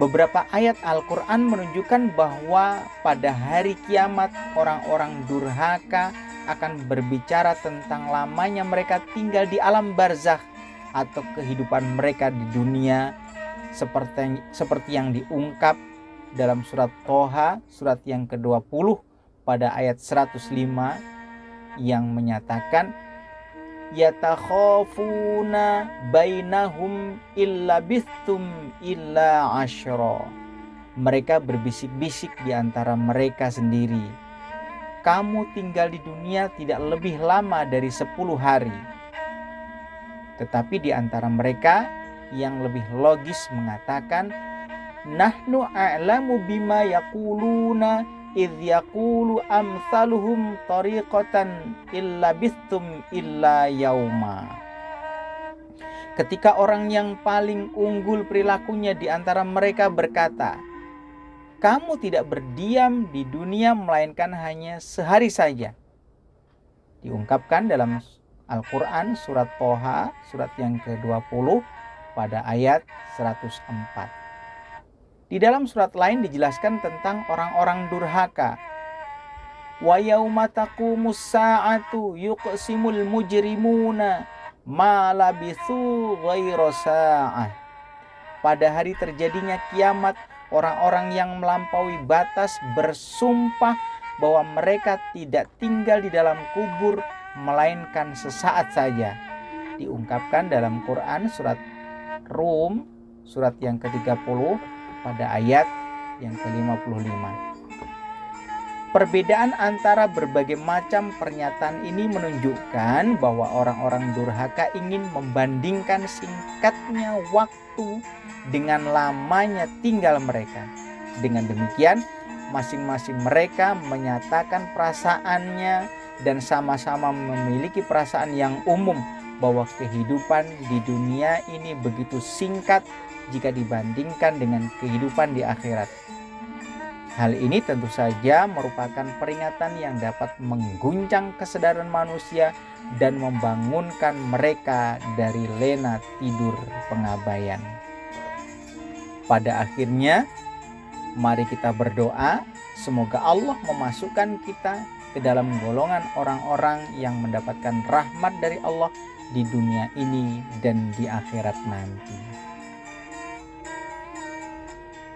Beberapa ayat Al-Quran menunjukkan bahwa pada hari kiamat orang-orang durhaka akan berbicara tentang lamanya mereka tinggal di alam barzakh atau kehidupan mereka di dunia, seperti yang diungkap dalam surat Toha, surat yang ke-20 pada ayat 105 yang menyatakan yatakhafuna bainahum illa bistum illa asyra. Mereka berbisik-bisik di antara mereka sendiri, kamu tinggal di dunia tidak lebih lama dari 10 hari. Tetapi di antara mereka yang lebih logis mengatakan nahnu a'lamu bima yaquluna idh yaqulu amsaluhum tariqatan illa bistum illa yauma. Ketika orang yang paling unggul perilakunya di antara mereka berkata, kamu tidak berdiam di dunia melainkan hanya sehari saja. Diungkapkan dalam Al-Quran surat Toha, surat yang ke-20 pada ayat 104. Di dalam surat lain dijelaskan tentang orang-orang durhaka. Wa yauma taqumus sa'atu yuqsimul mujrimuna ma labithu ghaira sa'ah. Pada hari terjadinya kiamat, orang-orang yang melampaui batas bersumpah bahwa mereka tidak tinggal di dalam kubur melainkan sesaat saja. Diungkapkan dalam Quran surat Rum, surat yang ke-30 pada ayat yang ke-55. Perbedaan antara berbagai macam pernyataan ini menunjukkan bahwa orang-orang durhaka ingin membandingkan singkatnya waktu dengan lamanya tinggal mereka. Dengan demikian, masing-masing mereka menyatakan perasaannya dan sama-sama memiliki perasaan yang umum bahwa kehidupan di dunia ini begitu singkat jika dibandingkan dengan kehidupan di akhirat. Hal ini tentu saja merupakan peringatan yang dapat mengguncang kesadaran manusia dan membangunkan mereka dari lena tidur pengabaian. Pada akhirnya, mari kita berdoa semoga Allah memasukkan kita ke dalam golongan orang-orang yang mendapatkan rahmat dari Allah di dunia ini dan di akhirat nanti.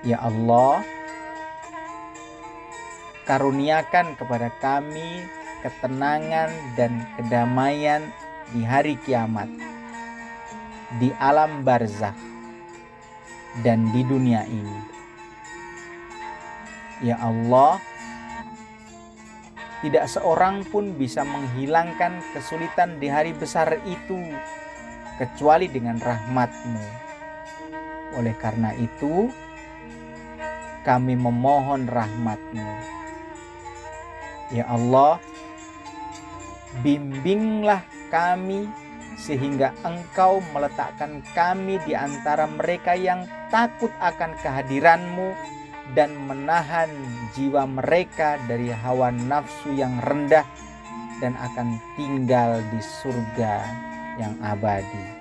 Ya Allah, karuniakan kepada kami ketenangan dan kedamaian di hari kiamat, di alam barzakh, dan di dunia ini. Ya Allah, tidak seorang pun bisa menghilangkan kesulitan di hari besar itu kecuali dengan rahmat-Mu. Oleh karena itu, kami memohon rahmat-Mu. Ya Allah, bimbinglah kami sehingga Engkau meletakkan kami di antara mereka yang takut akan kehadiran-Mu dan menahan jiwa mereka dari hawa nafsu yang rendah dan akan tinggal di surga yang abadi.